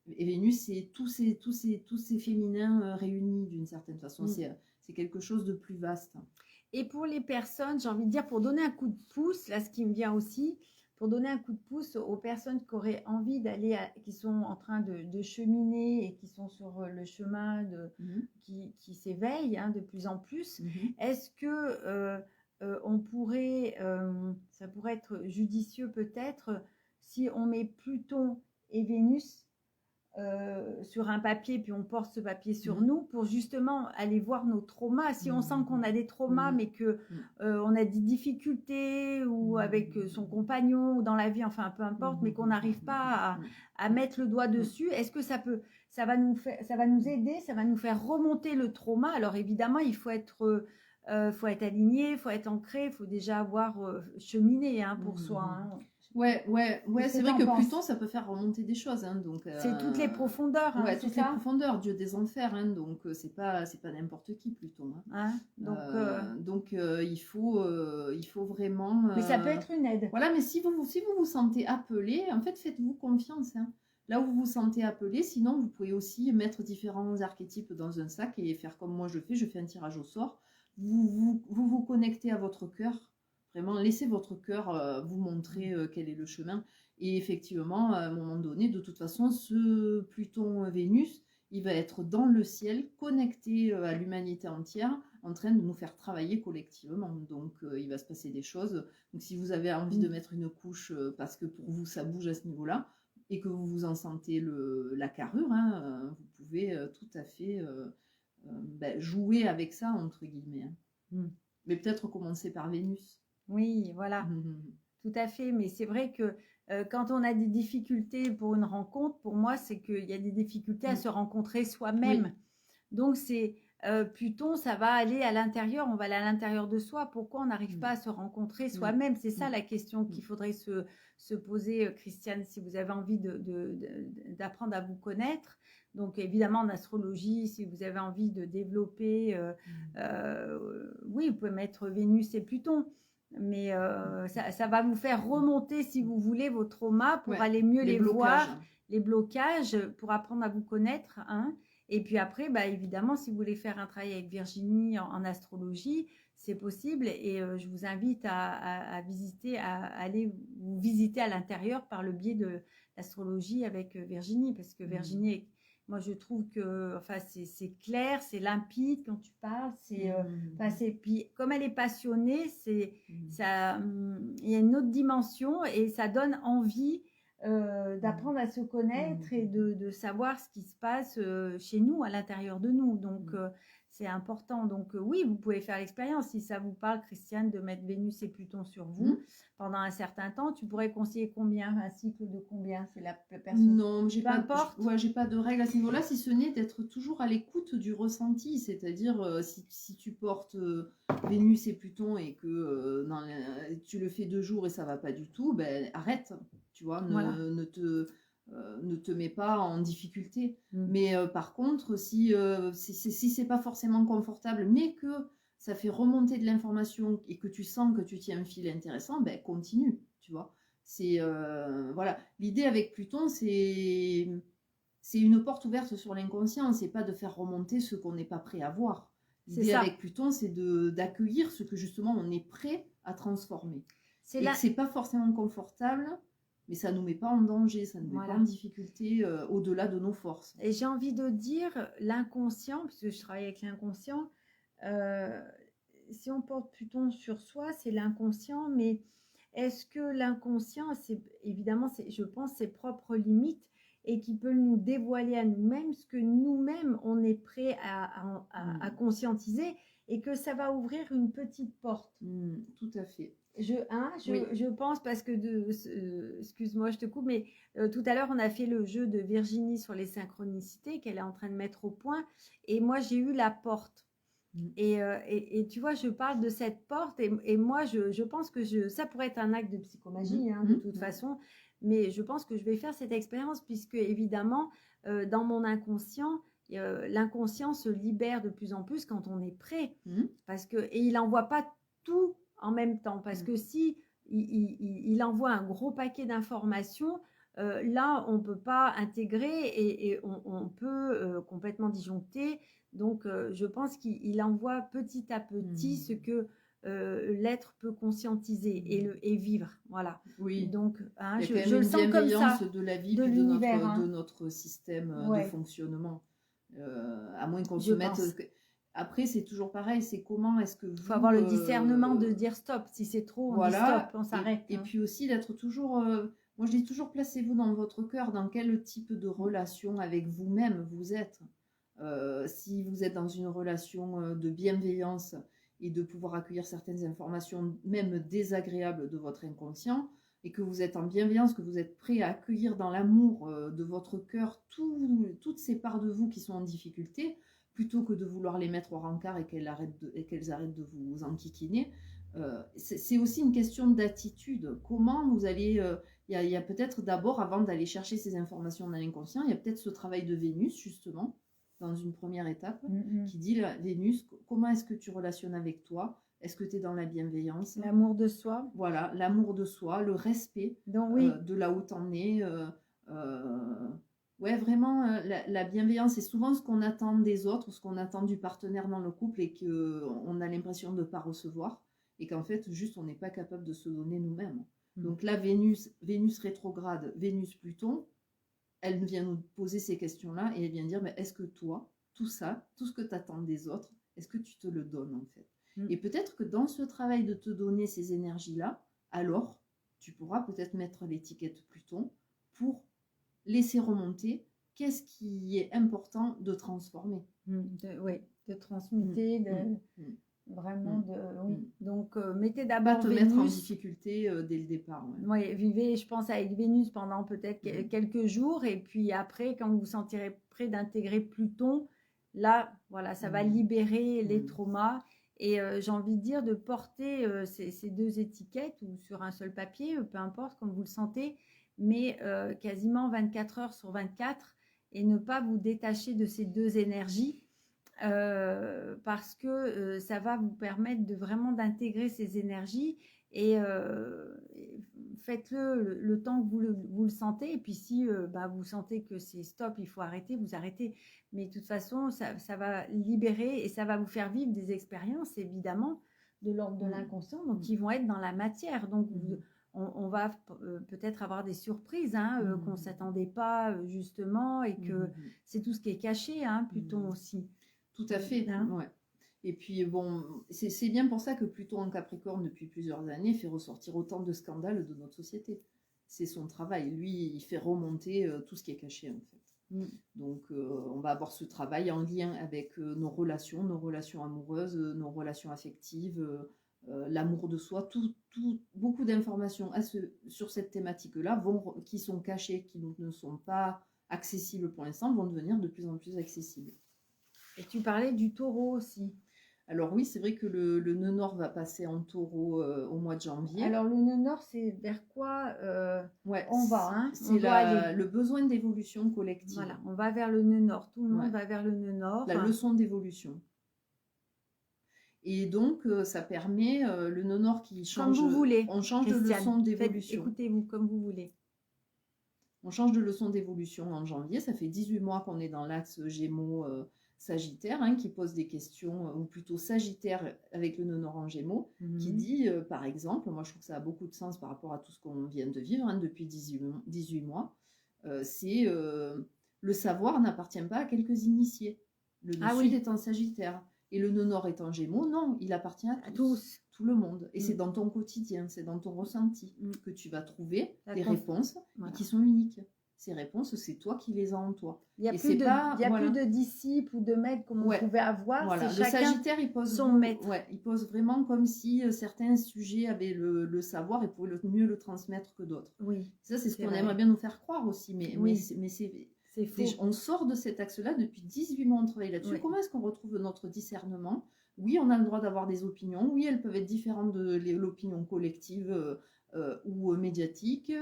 Et Vénus, c'est tous ces féminins réunis d'une certaine façon. C'est quelque chose de plus vaste.
Et pour les personnes, j'ai envie de dire, pour donner un coup de pouce, là, ce qui me vient aussi, pour donner un coup de pouce aux personnes qui auraient envie d'aller, qui sont en train de cheminer et qui sont sur le chemin qui s'éveillent, hein, de plus en plus, est-ce que on pourrait, ça pourrait être judicieux peut-être, si on met Pluton et Vénus sur un papier, puis on porte ce papier sur nous pour justement aller voir nos traumas. Si on sent qu'on a des traumas, mais que on a des difficultés ou avec son compagnon ou dans la vie, enfin peu importe, mais qu'on n'arrive pas à mettre le doigt dessus, est-ce que ça va nous aider, ça va nous faire remonter le trauma? Alors évidemment, il faut être aligné, il faut être ancré, il faut déjà avoir cheminé, hein, pour soi. Hein.
Ouais,
Qu'est-ce
c'est
que
vrai
t'en
que
penses?
Pluton, ça peut faire remonter des choses, hein, donc
C'est toutes les profondeurs, hein,
ouais,
c'est
toutes les
ça?
profondeurs, dieu des enfers, hein, donc c'est pas n'importe qui Pluton, hein.
Hein?
Il faut vraiment,
Mais ça peut être une aide.
voilà, mais si vous vous sentez appelé, en fait, faites-vous confiance, hein. Là où vous vous sentez appelé, sinon vous pouvez aussi mettre différents archétypes dans un sac et faire comme moi je fais un tirage au sort. Vous connectez à votre cœur, vraiment laissez votre cœur vous montrer quel est le chemin. Et effectivement, à un moment donné, de toute façon, ce Pluton-Vénus, il va être dans le ciel, connecté à l'humanité entière, en train de nous faire travailler collectivement. Donc, il va se passer des choses. Donc, si vous avez envie de mettre une couche, parce que pour vous, ça bouge à ce niveau-là, et que vous vous en sentez la carrure, hein, vous pouvez tout à fait jouer avec ça, entre guillemets, hein. Mais peut-être commencer par Vénus.
Oui, voilà, tout à fait. Mais c'est vrai que quand on a des difficultés pour une rencontre, pour moi, c'est qu'il y a des difficultés à se rencontrer soi-même.
Oui.
Donc, c'est Pluton, ça va aller à l'intérieur, on va aller à l'intérieur de soi. Pourquoi on n'arrive pas à se rencontrer soi-même? C'est ça la question qu'il faudrait se poser, Christiane, si vous avez envie d'apprendre à vous connaître. Donc, évidemment, en astrologie, si vous avez envie de développer, oui, vous pouvez mettre Vénus et Pluton. Mais ça va vous faire remonter, si vous voulez, vos traumas pour aller mieux les voir, les blocages, pour apprendre à vous connaître, hein. Et puis après, évidemment, si vous voulez faire un travail avec Virginie en astrologie, c'est possible. Et je vous invite à aller vous visiter à l'intérieur par le biais de l'astrologie avec Virginie. Parce que Virginie, moi, je trouve que c'est clair, c'est limpide quand tu parles. Puis, comme elle est passionnée, il y a une autre dimension et ça donne envie d'apprendre à se connaître et de savoir ce qui se passe chez nous, à l'intérieur de nous. Donc, c'est important. Donc, oui, vous pouvez faire l'expérience. Si ça vous parle, Christiane, de mettre Vénus et Pluton sur vous pendant un certain temps, tu pourrais conseiller combien? Un cycle de combien? C'est la personne.
Non, j'ai pas de règle à ce niveau-là, si ce n'est d'être toujours à l'écoute du ressenti. C'est-à-dire, si tu portes Vénus et Pluton et que tu le fais 2 jours et ça va pas du tout, arrête. Tu vois, ne te mets pas en difficulté. Mais par contre, si c'est pas forcément confortable, mais que ça fait remonter de l'information et que tu sens que tu tiens un fil intéressant, continue, tu vois. Voilà. L'idée avec Pluton, c'est une porte ouverte sur l'inconscient, c'est pas de faire remonter ce qu'on n'est pas prêt à voir. L'idée avec Pluton, c'est d'accueillir ce que justement on est prêt à transformer. Et que c'est pas forcément confortable, mais ça nous met pas en danger, ça nous met pas en difficulté au-delà de nos forces.
Et j'ai envie de dire, l'inconscient, puisque je travaille avec l'inconscient, si on porte Pluton sur soi, c'est l'inconscient, mais est-ce que l'inconscient, c'est évidemment, je pense, ses propres limites et qui peut nous dévoiler à nous-mêmes ce que nous-mêmes, on est prêt à conscientiser et que ça va ouvrir une petite porte.
Tout à fait.
Je pense parce que, excuse-moi, je te coupe, mais tout à l'heure, on a fait le jeu de Virginie sur les synchronicités qu'elle est en train de mettre au point. Et moi, j'ai eu la porte. Et tu vois, je parle de cette porte et moi, je pense que ça pourrait être un acte de psychomagie, de toute façon. Mais je pense que je vais faire cette expérience puisque, évidemment, dans mon inconscient, l'inconscient se libère de plus en plus quand on est prêt. Et il n'envoie pas tout en même temps, parce que si il envoie un gros paquet d'informations, là on peut pas intégrer et on peut complètement disjoncter. Donc je pense qu'il envoie petit à petit ce que l'être peut conscientiser et vivre, voilà.
Oui.
Donc
je le sens comme ça, de la vie, de l'univers, de notre système de fonctionnement, à moins qu'on se mette. Après, c'est toujours pareil, c'est comment est-ce que vous...
Il faut avoir le discernement de dire stop. Si c'est trop, on dit stop, on s'arrête.
Et puis aussi d'être toujours... moi, je dis toujours, placez-vous dans votre cœur, dans quel type de relation avec vous-même vous êtes. Si vous êtes dans une relation de bienveillance et de pouvoir accueillir certaines informations, même désagréables, de votre inconscient, et que vous êtes en bienveillance, que vous êtes prêt à accueillir dans l'amour de votre cœur toutes ces parts de vous qui sont en difficulté, plutôt que de vouloir les mettre au rencard et qu'elles arrêtent de vous enquiquiner, C'est aussi une question d'attitude. Comment vous allez... Il y a peut-être d'abord, avant d'aller chercher ces informations dans l'inconscient, il y a peut-être ce travail de Vénus, justement, dans une première étape, qui dit, Vénus, comment est-ce que tu relationnes avec toi? Est-ce que tu es dans la bienveillance?
L'amour de soi.
Voilà, l'amour de soi, le respect
Donc, oui.
de là où tu en es. Ouais, vraiment, la bienveillance, c'est souvent ce qu'on attend des autres, ce qu'on attend du partenaire dans le couple et qu'on a l'impression de ne pas recevoir. Et qu'en fait, juste, on n'est pas capable de se donner nous-mêmes. Donc là, Vénus rétrograde, Vénus-Pluton, elle vient nous poser ces questions-là et elle vient dire, mais est-ce que toi, tout ça, tout ce que tu attends des autres, est-ce que tu te le donnes en fait? Et peut-être que dans ce travail de te donner ces énergies-là, alors, tu pourras peut-être mettre l'étiquette Pluton pour laisser remonter qu'est-ce qui est important de transformer.
Oui, de transmuter, vraiment oui. Donc mettez d'abord
pas te
Vénus,
mettre en difficulté dès le départ.
Oui, vivez, je pense, avec Vénus pendant peut-être quelques jours, et puis après, quand vous vous sentirez prêt d'intégrer Pluton, là, voilà, ça va libérer les traumas. Et j'ai envie de dire de porter ces deux étiquettes ou sur un seul papier, peu importe, comme vous le sentez, mais quasiment 24 heures sur 24, et ne pas vous détacher de ces deux énergies. Parce que ça va vous permettre de vraiment d'intégrer ces énergies, et faites-le le temps que vous le sentez, et puis si vous sentez que c'est stop, il faut arrêter, vous arrêtez, mais de toute façon ça va libérer et ça va vous faire vivre des expériences évidemment de l'ordre de l'inconscient, donc qui vont être dans la matière, donc on va peut-être avoir des surprises qu'on ne s'attendait pas justement, et que c'est tout ce qui est caché, Pluton aussi.
Tout à fait, ouais. Et puis bon, c'est bien pour ça que Pluton en Capricorne depuis plusieurs années fait ressortir autant de scandales de notre société. C'est son travail, lui il fait remonter tout ce qui est caché en fait. Donc on va avoir ce travail en lien avec nos relations amoureuses, nos relations affectives, l'amour de soi, beaucoup d'informations sur cette thématique-là qui sont cachées, qui ne sont pas accessibles pour l'instant, vont devenir de plus en plus accessibles.
Et tu parlais du taureau aussi.
Alors oui, c'est vrai que le nœud nord va passer en taureau au mois de janvier.
Alors le nœud nord, c'est vers quoi on va
c'est le besoin d'évolution collective.
Voilà, on va vers le nœud nord. Tout le monde va vers le nœud nord.
La leçon d'évolution. Et donc, ça permet le nœud nord qui change.
Comme vous voulez.
On change de leçon d'évolution.
Écoutez-vous comme vous voulez.
On change de leçon d'évolution en janvier. Ça fait 18 mois qu'on est dans l'axe Gémeaux Sagittaire, qui pose des questions, ou plutôt Sagittaire avec le nœud nord en Gémeaux, qui dit, par exemple, moi je trouve que ça a beaucoup de sens par rapport à tout ce qu'on vient de vivre depuis 18 mois, c'est le savoir n'appartient pas à quelques initiés. Le nœud sud est en Sagittaire. Et le nœud nord est en Gémeaux, non, il appartient à tous, tout le monde. Et c'est dans ton quotidien, c'est dans ton ressenti que tu vas trouver des réponses qui sont uniques. Ces réponses, c'est toi qui les as en toi.
Il n'y a, plus de disciples ou de maîtres comme on pouvait avoir.
Voilà. Le Sagittaire, il pose
son maître.
Il pose vraiment comme si certains sujets avaient le savoir et pouvaient mieux le transmettre que d'autres.
Oui.
Ça, c'est ce qu'on aimerait bien nous faire croire aussi. Mais c'est faux. On sort de cet axe-là depuis 18 mois, on travaille là-dessus. Oui. Comment est-ce qu'on retrouve notre discernement? Oui, on a le droit d'avoir des opinions. Oui, elles peuvent être différentes de l'opinion collective ou médiatique.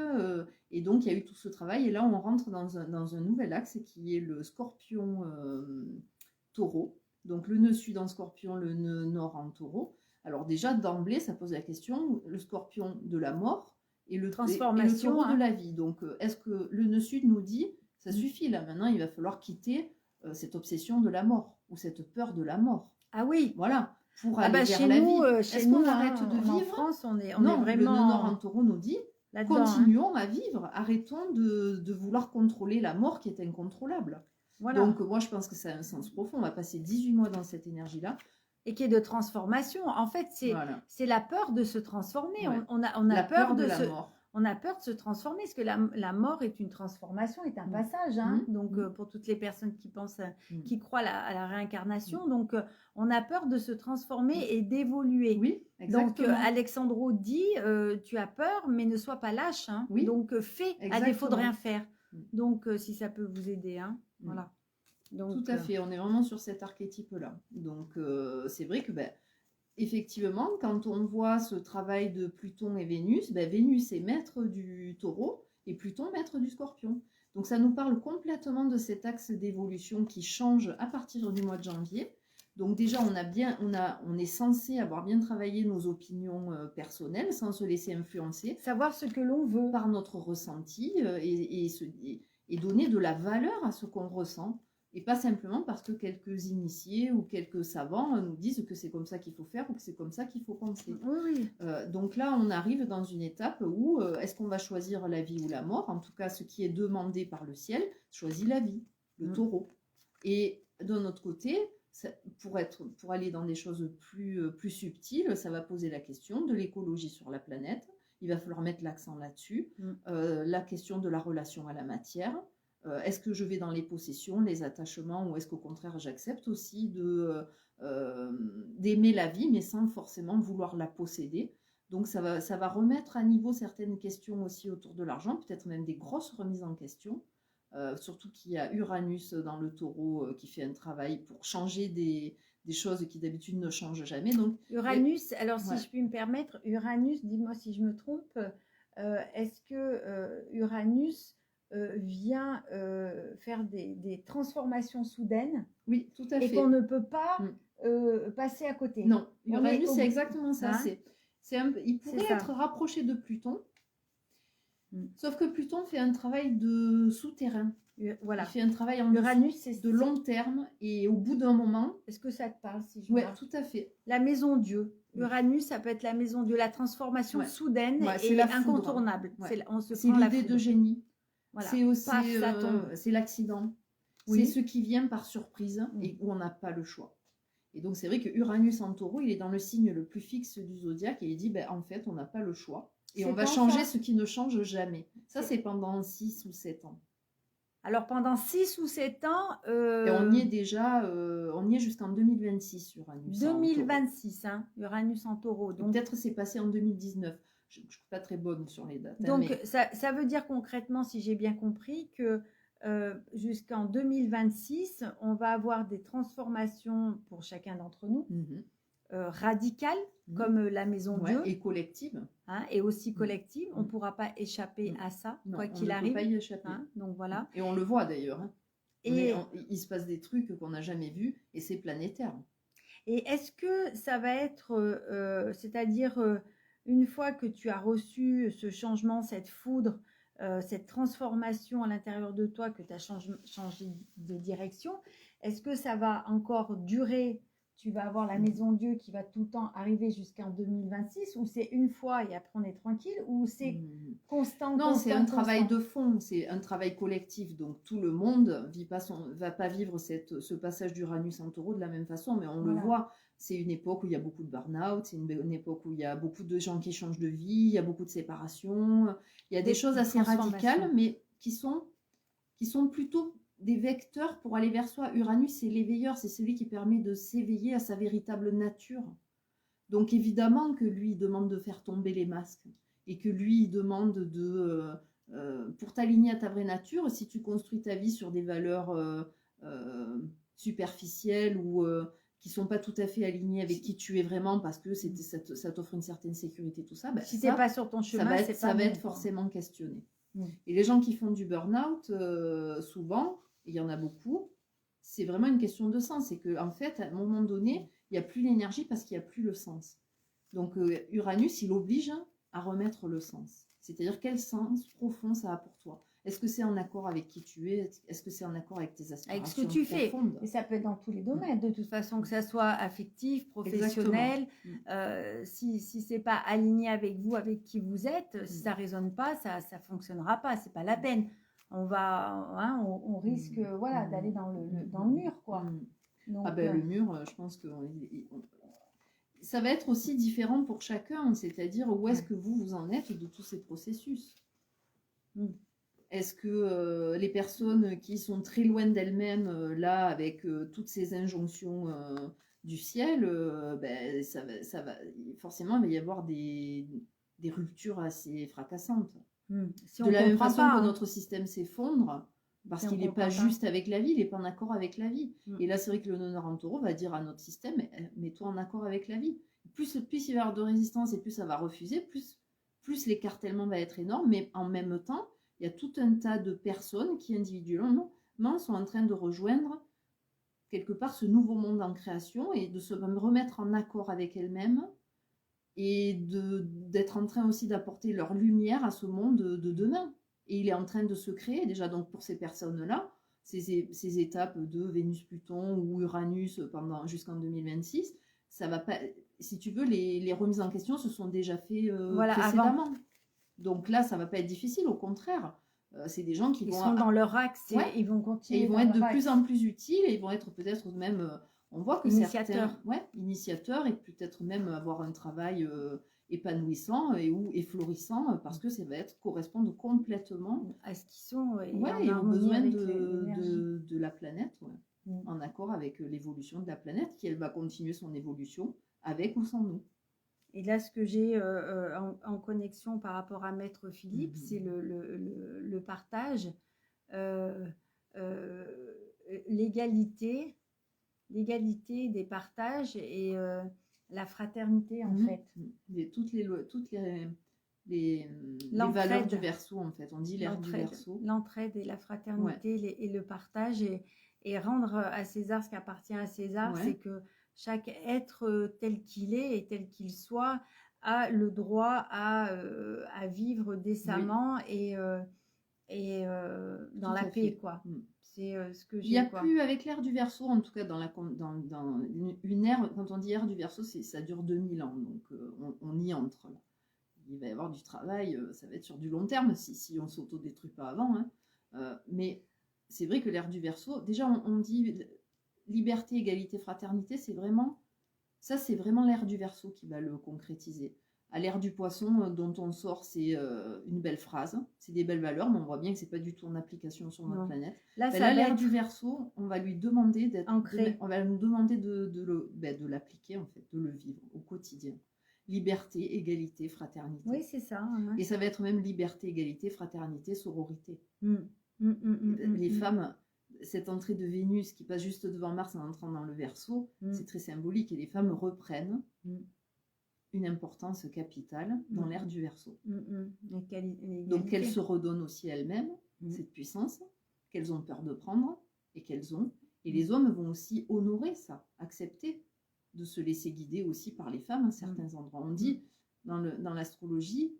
Et donc, il y a eu tout ce travail. Et là, on rentre dans un nouvel axe qui est le Scorpion-Taureau. Donc, le nœud sud en Scorpion, le nœud nord en Taureau. Alors déjà, d'emblée, ça pose la question, le Scorpion de la mort et le Taureau de la vie. Donc, est-ce que le nœud sud nous dit... Ça suffit, là, maintenant, il va falloir quitter cette obsession de la mort, ou cette peur de la mort.
Ah oui.
Voilà, pour aller vers la vie. Est-ce qu'on arrête de vivre?
En France, on est
non,
vraiment...
le nœud nord en Taureau nous dit, continuons à vivre, arrêtons de vouloir contrôler la mort qui est incontrôlable. Voilà. Donc, moi, je pense que ça a un sens profond. On va passer 18 mois dans cette énergie-là.
Et qui est de transformation. En fait, c'est la peur de se transformer. Ouais. On a peur de la mort. On a peur de se transformer, parce que la mort est une transformation, est un passage. Donc, pour toutes les personnes qui pensent, qui croient à la réincarnation, donc on a peur de se transformer et d'évoluer.
Oui, exactement.
Donc, Alexandro dit, tu as peur, mais ne sois pas lâche. Oui, donc, fais, à défaut de rien faire. Donc, si ça peut vous aider. Voilà. Donc,
tout à fait, on est vraiment sur cet archétype-là. Donc, c'est vrai que... effectivement, quand on voit ce travail de Pluton et Vénus, ben, Vénus est maître du Taureau et Pluton maître du Scorpion. Donc ça nous parle complètement de cet axe d'évolution qui change à partir du mois de janvier. Donc déjà, on est censé avoir bien travaillé nos opinions personnelles sans se laisser influencer.
Savoir ce que l'on veut.
Par notre ressenti et donner de la valeur à ce qu'on ressent. Et pas simplement parce que quelques initiés ou quelques savants nous disent que c'est comme ça qu'il faut faire ou que c'est comme ça qu'il faut penser.
Oui.
Donc là, on arrive dans une étape où est-ce qu'on va choisir la vie ou la mort? En tout cas, ce qui est demandé par le ciel choisit la vie, le taureau. Et d'un autre côté, pour aller dans des choses plus subtiles, ça va poser la question de l'écologie sur la planète. Il va falloir mettre l'accent là-dessus. La question de la relation à la matière. Est-ce que je vais dans les possessions, les attachements, ou est-ce qu'au contraire j'accepte aussi d'aimer la vie, mais sans forcément vouloir la posséder. Donc ça va remettre à niveau certaines questions aussi autour de l'argent, peut-être même des grosses remises en question. Surtout qu'il y a Uranus dans le Taureau qui fait un travail pour changer des choses qui d'habitude ne changent jamais. Donc,
Uranus, alors si je puis me permettre, Uranus, dis-moi si je me trompe, est-ce que Uranus vient faire des transformations soudaines?
Oui, tout à fait.
Et qu'on ne peut pas passer à côté.
Non, Uranus, c'est exactement ça.
Hein,
il pourrait être rapproché de Pluton, sauf que Pluton fait un travail de souterrain.
Voilà.
Il fait un travail
Uranus,
de long terme et au bout d'un moment.
Est-ce que ça te parle si je
Oui, tout à fait.
La maison Dieu. Uranus, ça peut être la maison Dieu, la transformation soudaine et incontournable.
C'est l'idée de génie.
Voilà.
C'est aussi c'est l'accident.
Oui.
C'est ce qui vient par surprise et où on n'a pas le choix. Et donc c'est vrai que Uranus en Taureau, il est dans le signe le plus fixe du zodiaque et il dit en fait on n'a pas le choix et on va changer ce qui ne change jamais. Ça c'est pendant 6 ou 7 ans.
Alors pendant 6 ou 7 ans...
Et on y est déjà, on y est jusqu'en 2026 Uranus.
2026, Uranus en Taureau.
Donc peut-être c'est passé en 2019. Je ne suis pas très bonne sur les dates.
Donc ça veut dire concrètement, si j'ai bien compris, que jusqu'en 2026, on va avoir des transformations pour chacun d'entre nous, radicales, comme la maison Dieu.
Et collectives.
Et aussi collectives. On ne pourra pas échapper à ça, quoi qu'il arrive.
On ne peut pas y échapper.
Donc voilà.
Et on le voit d'ailleurs. Il se passe des trucs qu'on n'a jamais vus et c'est planétaire.
Et est-ce que ça va être, c'est-à-dire... une fois que tu as reçu ce changement, cette foudre, cette transformation à l'intérieur de toi, que tu as changé de direction, est-ce que ça va encore durer? Tu vas avoir la maison Dieu qui va tout le temps arriver jusqu'en 2026, ou c'est une fois et après on est tranquille, ou c'est constant?
Non, c'est un travail de fond, c'est un travail collectif. Donc tout le monde va pas vivre ce passage d'Uranus en Taureau de la même façon, mais on le voit. C'est une époque où il y a beaucoup de burn-out, c'est une époque où il y a beaucoup de gens qui changent de vie, il y a beaucoup de séparations, il y a des choses assez radicales, mais qui sont plutôt des vecteurs pour aller vers soi. Uranus, c'est l'éveilleur, c'est celui qui permet de s'éveiller à sa véritable nature. Donc évidemment que lui, il demande de faire tomber les masques, et que lui, il demande pour t'aligner à ta vraie nature, si tu construis ta vie sur des valeurs superficielles ou... qui ne sont pas tout à fait alignés avec qui tu es vraiment parce que ça t'offre une certaine sécurité, tout ça.
Si tu n'es pas sur ton chemin,
ça va être forcément questionné. Et les gens qui font du burn-out, souvent, il y en a beaucoup, c'est vraiment une question de sens. C'est qu'en fait, à un moment donné, il n'y a plus l'énergie parce qu'il n'y a plus le sens. Donc Uranus, il oblige à remettre le sens. C'est-à-dire quel sens profond ça a pour toi. Est-ce que c'est en accord avec qui tu es? Est-ce que c'est en accord avec tes aspirations?
Avec ce que tu fais. Et ça peut être dans tous les domaines, de toute façon, que ça soit affectif, professionnel. Si ce n'est pas aligné avec vous, avec qui vous êtes, si ça ne résonne pas, ça ne fonctionnera pas. Ce n'est pas la peine. On risque d'aller dans le mur, quoi. Donc,
le mur, je pense que ça va être aussi différent pour chacun. C'est-à-dire où est-ce que vous en êtes de tous ces processus. Est-ce que les personnes qui sont très loin d'elles-mêmes, là, avec toutes ces injonctions du ciel, forcément, il va y avoir des ruptures assez fracassantes. De la même façon que notre système s'effondre, Parce
Si on
qu'il n'est pas
comprend pas.
juste avec la vie, il n'est pas en accord avec la vie.
Mm.
Et là, c'est vrai que le non en taureau va dire à notre système, mets-toi en accord avec la vie. Plus il va y avoir de résistance et plus ça va refuser, plus l'écartèlement va être énorme. Mais en même temps, il y a tout un tas de personnes qui individuellement sont en train de rejoindre quelque part ce nouveau monde en création et de se remettre en accord avec elles-mêmes et d'être en train aussi d'apporter leur lumière à ce monde de demain. Et il est en train de se créer déjà, donc pour ces personnes-là, ces étapes de Vénus-Pluton ou Uranus jusqu'en 2026, ça va pas, si tu veux, les remises en question se sont déjà fait
Voilà,
précédemment.
avant.
Donc là, ça va pas être difficile, au contraire. C'est des gens qui
Ils
vont
sont dans leur axe et
ouais,
ils vont
et
continuer
ils vont
dans
être
leur
de
axe.
plus en plus utiles et ils vont être peut-être même, on voit que
Initiateurs.
certains, initiateurs et peut-être même avoir un travail épanouissant et florissant parce que ça va correspondre complètement
à ce qu'ils sont et
ouais,
en
et aux
harmonie
besoins
avec l'énergie.
de la planète, ouais,
Mm.
en accord avec l'évolution de la planète, qui elle va continuer son évolution avec ou sans nous.
Et là, ce que j'ai en connexion par rapport à Maître Philippe, c'est le partage, euh, euh, l'égalité des partages et la fraternité, en fait.
Les valeurs du Verseau, en fait. On dit l'ère du Verseau.
L'entraide et la fraternité ouais. Et le partage et rendre à César ce qui appartient à César, ouais. C'est que chaque être tel qu'il est et tel qu'il soit a le droit à vivre décemment oui. et dans la paix, quoi. C'est ce que j'ai.
Il n'y a plus, avec l'ère du Verseau, en tout cas dans une ère, quand on dit ère du Verseau, ça dure 2000 ans, donc on y entre là. Il va y avoir du travail, ça va être sur du long terme si on ne s'autodétruit pas avant. Hein. Mais c'est vrai que l'ère du Verseau, déjà on dit liberté, égalité, fraternité, c'est vraiment l'ère du Verseau qui va le concrétiser. À l'ère du Poisson, dont on sort, c'est une belle phrase, c'est des belles valeurs, mais on voit bien que c'est pas du tout en application sur notre planète. Là, l'ère du Verseau, on va lui demander on va nous demander de l'appliquer en fait, de le vivre au quotidien. Liberté, égalité, fraternité.
Oui, c'est ça. Hein.
Et ça va être même liberté, égalité, fraternité, sororité. Les femmes, cette entrée de Vénus qui passe juste devant Mars en entrant dans le Verseau, c'est très symbolique et les femmes reprennent une importance capitale dans l'ère du Verseau. Donc qu'elles se redonnent aussi elles-mêmes cette puissance qu'elles ont peur de prendre et qu'elles ont. Et les hommes vont aussi honorer ça, accepter de se laisser guider aussi par les femmes à certains endroits. On dit dans l'astrologie,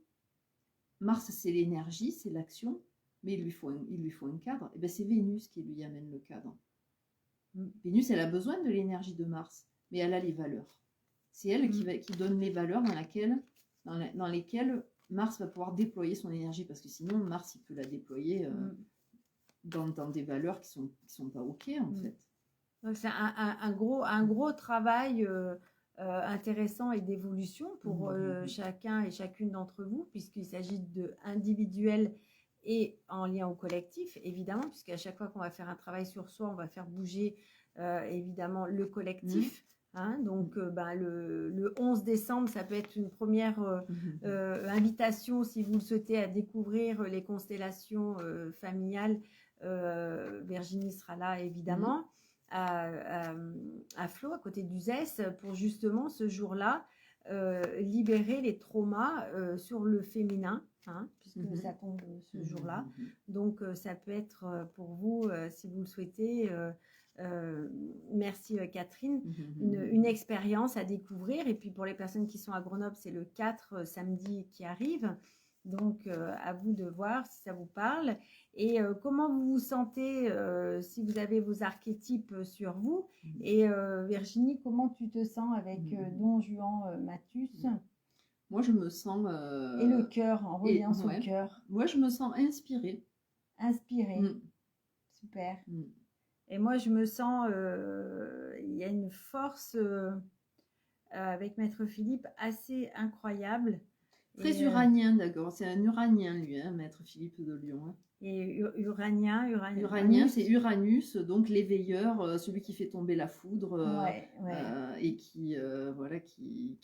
Mars c'est l'énergie, c'est l'action, mais il lui faut un cadre. Et bien c'est Vénus qui lui amène le cadre. Vénus, elle a besoin de l'énergie de Mars, mais elle a les valeurs. C'est elle qui donne les valeurs dans lesquelles Mars va pouvoir déployer son énergie, parce que sinon Mars il peut la déployer dans des valeurs qui sont pas ok en fait.
Donc c'est un gros travail intéressant et d'évolution pour chacun et chacune d'entre vous, puisqu'il s'agit d'individuel et en lien au collectif, évidemment, puisqu'à chaque fois qu'on va faire un travail sur soi, on va faire bouger évidemment le collectif. Hein, donc le 11 décembre, ça peut être une première invitation, si vous le souhaitez, à découvrir les constellations familiales. Virginie sera là, évidemment. À Flot, à côté d'Uzès, pour justement ce jour-là libérer les traumas sur le féminin, hein, puisque ça tombe ce jour-là. Donc ça peut être pour vous, si vous le souhaitez, merci Catherine, une expérience à découvrir. Et puis pour les personnes qui sont à Grenoble, c'est le 4 samedi qui arrive. Donc, à vous de voir si ça vous parle. Et comment vous vous sentez si vous avez vos archétypes sur vous. Et Virginie, comment tu te sens avec Don Juan Mathus?
Moi, je me sens...
Et le cœur, en reliance au cœur.
Moi, je me sens inspirée.
Inspirée. Super. Et moi, je me sens... il y a une force avec Maître Philippe assez incroyable.
Très uranien, d'accord. C'est un uranien, lui, hein, Maître Philippe de Lyon. Hein.
Et uranien,
c'est Uranus, donc l'éveilleur, celui qui fait tomber la foudre et qui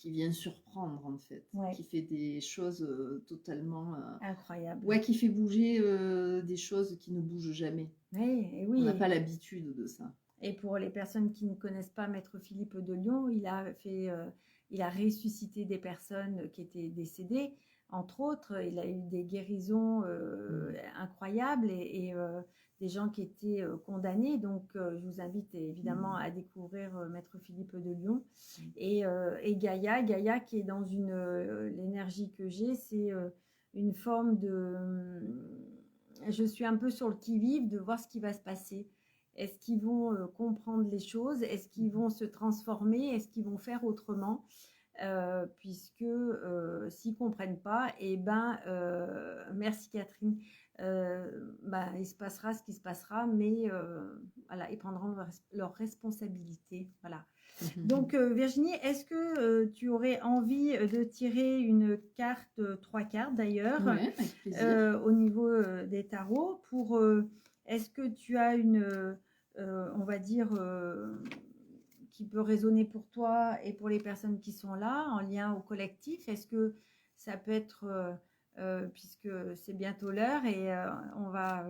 vient surprendre, en fait. Qui fait des choses totalement...
incroyables.
Ouais, qui fait bouger des choses qui ne bougent jamais.
Oui, et
On n'a
oui.
pas l'habitude de ça.
Et pour les personnes qui ne connaissent pas Maître Philippe de Lyon, il a ressuscité des personnes qui étaient décédées. Entre autres, il a eu des guérisons incroyables et des gens qui étaient condamnés. Donc, je vous invite évidemment à découvrir Maître Philippe de Lyon. Et Gaïa qui est dans l'énergie que j'ai, c'est une forme je suis un peu sur le qui-vive de voir ce qui va se passer. Est-ce qu'ils vont comprendre les choses? Est-ce qu'ils vont se transformer? Est-ce qu'ils vont faire autrement? Puisque s'ils ne comprennent pas, eh ben, merci Catherine, il se passera ce qui se passera, mais voilà, ils prendront leur responsabilité. Voilà. Donc Virginie, est-ce que tu aurais envie de tirer une carte, 3 cartes d'ailleurs,
Ouais, avec plaisir.
au niveau des tarots pour est-ce que tu as on va dire, qui peut résonner pour toi et pour les personnes qui sont là, en lien au collectif? Est-ce que ça peut être, puisque c'est bientôt l'heure et on va...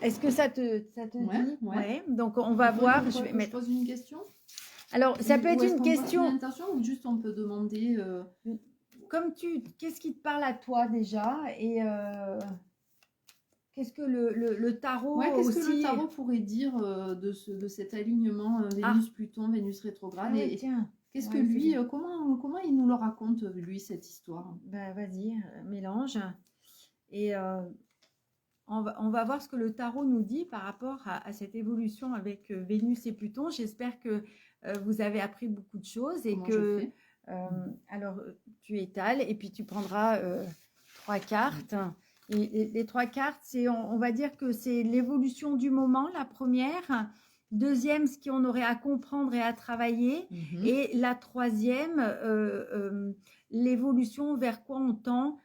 Est-ce que ça te dit?
Ouais.
Donc on va voir.
Je vais mettre... Je pose une question.
Alors, ça peut être une question.
Une intention ou juste on peut demander.
Qu'est-ce qui te parle à toi déjà? Et qu'est-ce que le tarot
qu'est-ce
aussi...
que le tarot pourrait dire de cet alignement Vénus-Pluton, Vénus rétrograde?
Tiens.
Qu'est-ce que lui, comment il nous le raconte, lui, cette histoire?
Vas-y, mélange. Et on va voir ce que le tarot nous dit par rapport à cette évolution avec Vénus et Pluton. J'espère que vous avez appris beaucoup de choses et
comment
que... alors, tu étales et puis tu prendras 3 cartes. Et les 3 cartes, on va dire que c'est l'évolution du moment, la première. Deuxième, ce qu'on aurait à comprendre et à travailler. Et la troisième, l'évolution vers quoi on tend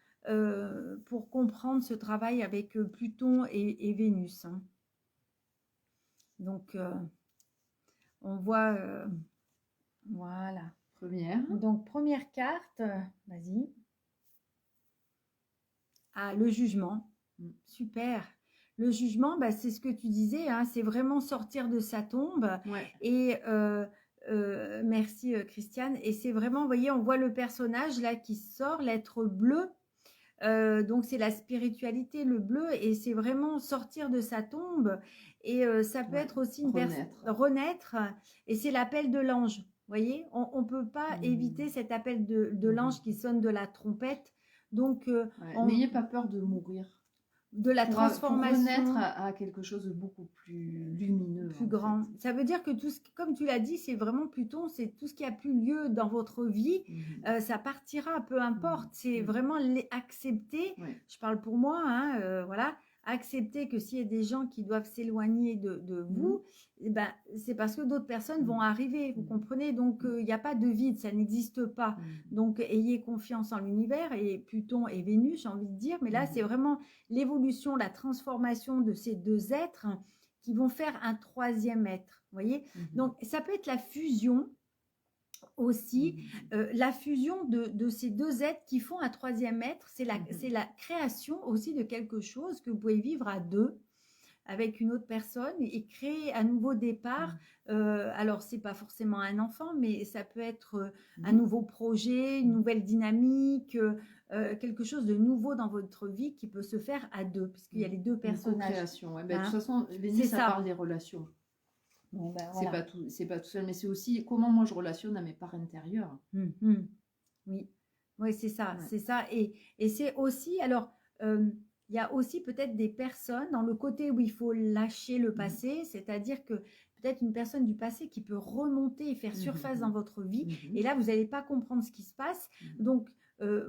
pour comprendre ce travail avec Pluton et Vénus. Donc, on voit... voilà. Donc, première carte, vas-y. Ah, le jugement. Super. Le jugement, c'est ce que tu disais, hein, c'est vraiment sortir de sa tombe. Et merci Christiane. Et c'est vraiment, vous voyez, on voit le personnage là qui sort, l'être bleu. Donc c'est la spiritualité, le bleu, et c'est vraiment sortir de sa tombe. Et ça peut être aussi renaître. Et c'est l'appel de l'ange. Vous voyez, on ne peut pas éviter cet appel de l'ange qui sonne de la trompette. Donc,
n'ayez pas peur de mourir.
De la transformation.
Pour renaître à quelque chose de beaucoup plus lumineux.
Plus grand. Ça veut dire que comme tu l'as dit, c'est vraiment Pluton, c'est tout ce qui a plus lieu dans votre vie. Ça partira, peu importe. C'est vraiment accepter. Je parle pour moi, hein, voilà. Accepter que s'il y a des gens qui doivent s'éloigner de vous, c'est parce que d'autres personnes vont arriver, vous comprenez? Donc, il n'y a pas de vide, ça n'existe pas. Donc, ayez confiance en l'univers et Pluton et Vénus, j'ai envie de dire. Mais là, c'est vraiment l'évolution, la transformation de ces deux êtres qui vont faire un troisième être, vous voyez? Donc, ça peut être la fusion aussi, la fusion de ces deux êtres qui font un troisième être, c'est la création aussi de quelque chose que vous pouvez vivre à deux avec une autre personne et créer un nouveau départ. Alors, c'est pas forcément un enfant, mais ça peut être un nouveau projet, une nouvelle dynamique, quelque chose de nouveau dans votre vie qui peut se faire à deux, puisqu'il y a les deux personnages.
Création, de toute façon, Vénus, ça parle des relations. Bon, voilà. C'est pas tout seul, mais c'est aussi comment moi je relationne à mes parts intérieures.
Oui, c'est ça, c'est ça. Et c'est aussi, alors, il y a aussi peut-être des personnes dans le côté où il faut lâcher le passé, c'est-à-dire que peut-être une personne du passé qui peut remonter et faire surface dans votre vie. Et là, vous n'allez pas comprendre ce qui se passe. Donc,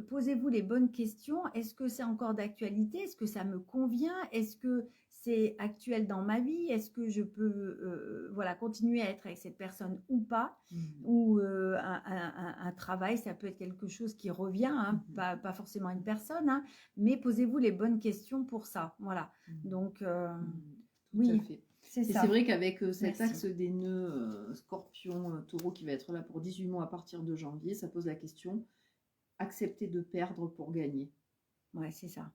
posez-vous les bonnes questions. Est-ce que c'est encore d'actualité? Est-ce que ça me convient? Est-ce que c'est actuel dans ma vie? Est-ce que je peux continuer à être avec cette personne ou pas? Ou un travail, ça peut être quelque chose qui revient, hein, pas forcément une personne, hein, mais posez-vous les bonnes questions pour ça. Voilà. Donc,
Tout à fait. C'est vrai qu'avec cet axe des nœuds Scorpion, Taureau qui va être là pour 18 mois à partir de janvier, ça pose la question: accepter de perdre pour gagner.
Ouais, c'est ça.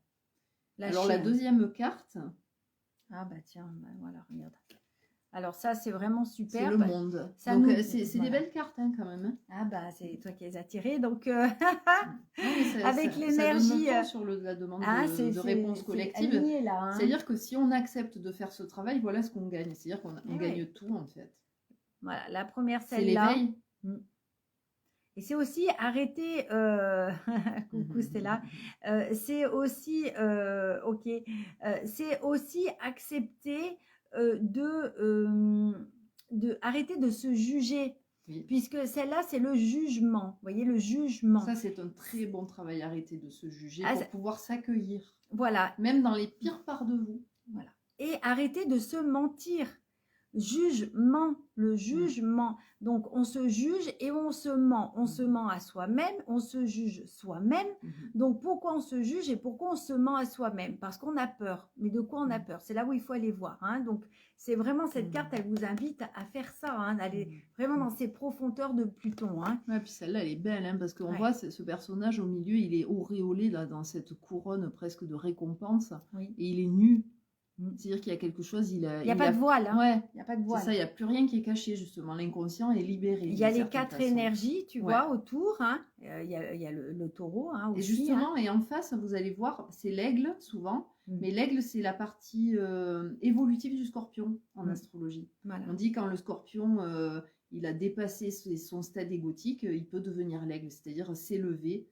Alors la deuxième carte,
Ah bah tiens, bah voilà, regarde. Alors ça, c'est vraiment
C'est
super.
le monde.
Ça
Donc,
nous-
c'est des
voilà.
belles cartes hein, quand même. Hein.
Ah bah c'est toi qui les as tirées, donc
Non, mais
avec
ça donne
l'énergie,
le ton sur la demande
c'est
de réponse
c'est
collective.
aligné là. Hein.
C'est-à-dire que si on accepte de faire ce travail, voilà ce qu'on gagne. C'est-à-dire qu'on
Eh
gagne
ouais.
tout en fait.
Voilà, la première,
C'est
celle-là.
l'éveil.
Mm. Et c'est aussi arrêter, coucou Stella, c'est aussi, ok, c'est aussi accepter de arrêter de se juger,
Oui.
puisque celle-là, c'est le jugement, vous voyez, le jugement.
Ça, c'est un très bon travail, arrêter de se juger
Ah,
pour pouvoir s'accueillir.
Voilà.
Même dans les pires parts de vous.
Voilà. Et arrêter de se mentir. Jugement, le jugement. Donc, on se juge et on se ment. On se ment à soi-même, on se juge soi-même. Donc, pourquoi on se juge et pourquoi on se ment à soi-même? Parce qu'on a peur. Mais de quoi on a peur? C'est là où il faut aller voir. Hein. Donc, c'est vraiment cette carte, elle vous invite à faire ça, hein, d'aller vraiment dans ces profondeurs de Pluton. Hein.
Ouais, puis celle-là, elle est belle, hein, parce qu'on
Ouais.
voit ce personnage au milieu, il est auréolé là, dans cette couronne presque de récompense,
Oui.
et il est nu. C'est-à-dire qu'il y a quelque chose, il
n'y a pas de voile. Hein.
Ouais,
il n'y a pas de voile.
C'est ça, il n'y a plus rien qui est caché, justement. L'inconscient est libéré.
Il y a les 4 énergies, tu vois, autour. Hein. Il y a le taureau. Hein, aussi,
et justement, et en face, vous allez voir, c'est l'aigle, souvent. Mais l'aigle, c'est la partie évolutive du scorpion en astrologie. Voilà. On dit quand le scorpion, il a dépassé son stade égotique, il peut devenir l'aigle, c'est-à-dire s'élever.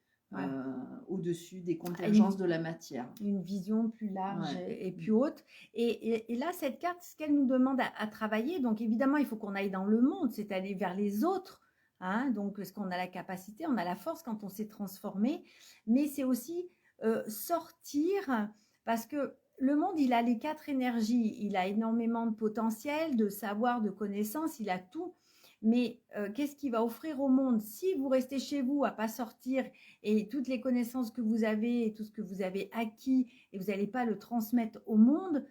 Au-dessus des contingences de la matière.
Une vision plus large et plus haute. Et là, cette carte, ce qu'elle nous demande à travailler, donc évidemment, il faut qu'on aille dans le monde, c'est aller vers les autres. Hein, donc, parce qu'on a la capacité, on a la force quand on s'est transformé. Mais c'est aussi sortir, parce que le monde, il a les 4 énergies. Il a énormément de potentiel, de savoir, de connaissances, il a tout. Mais qu'est-ce qu'il va offrir au monde? Si vous restez chez vous à pas sortir et toutes les connaissances que vous avez et tout ce que vous avez acquis et vous n'allez pas le transmettre au monde,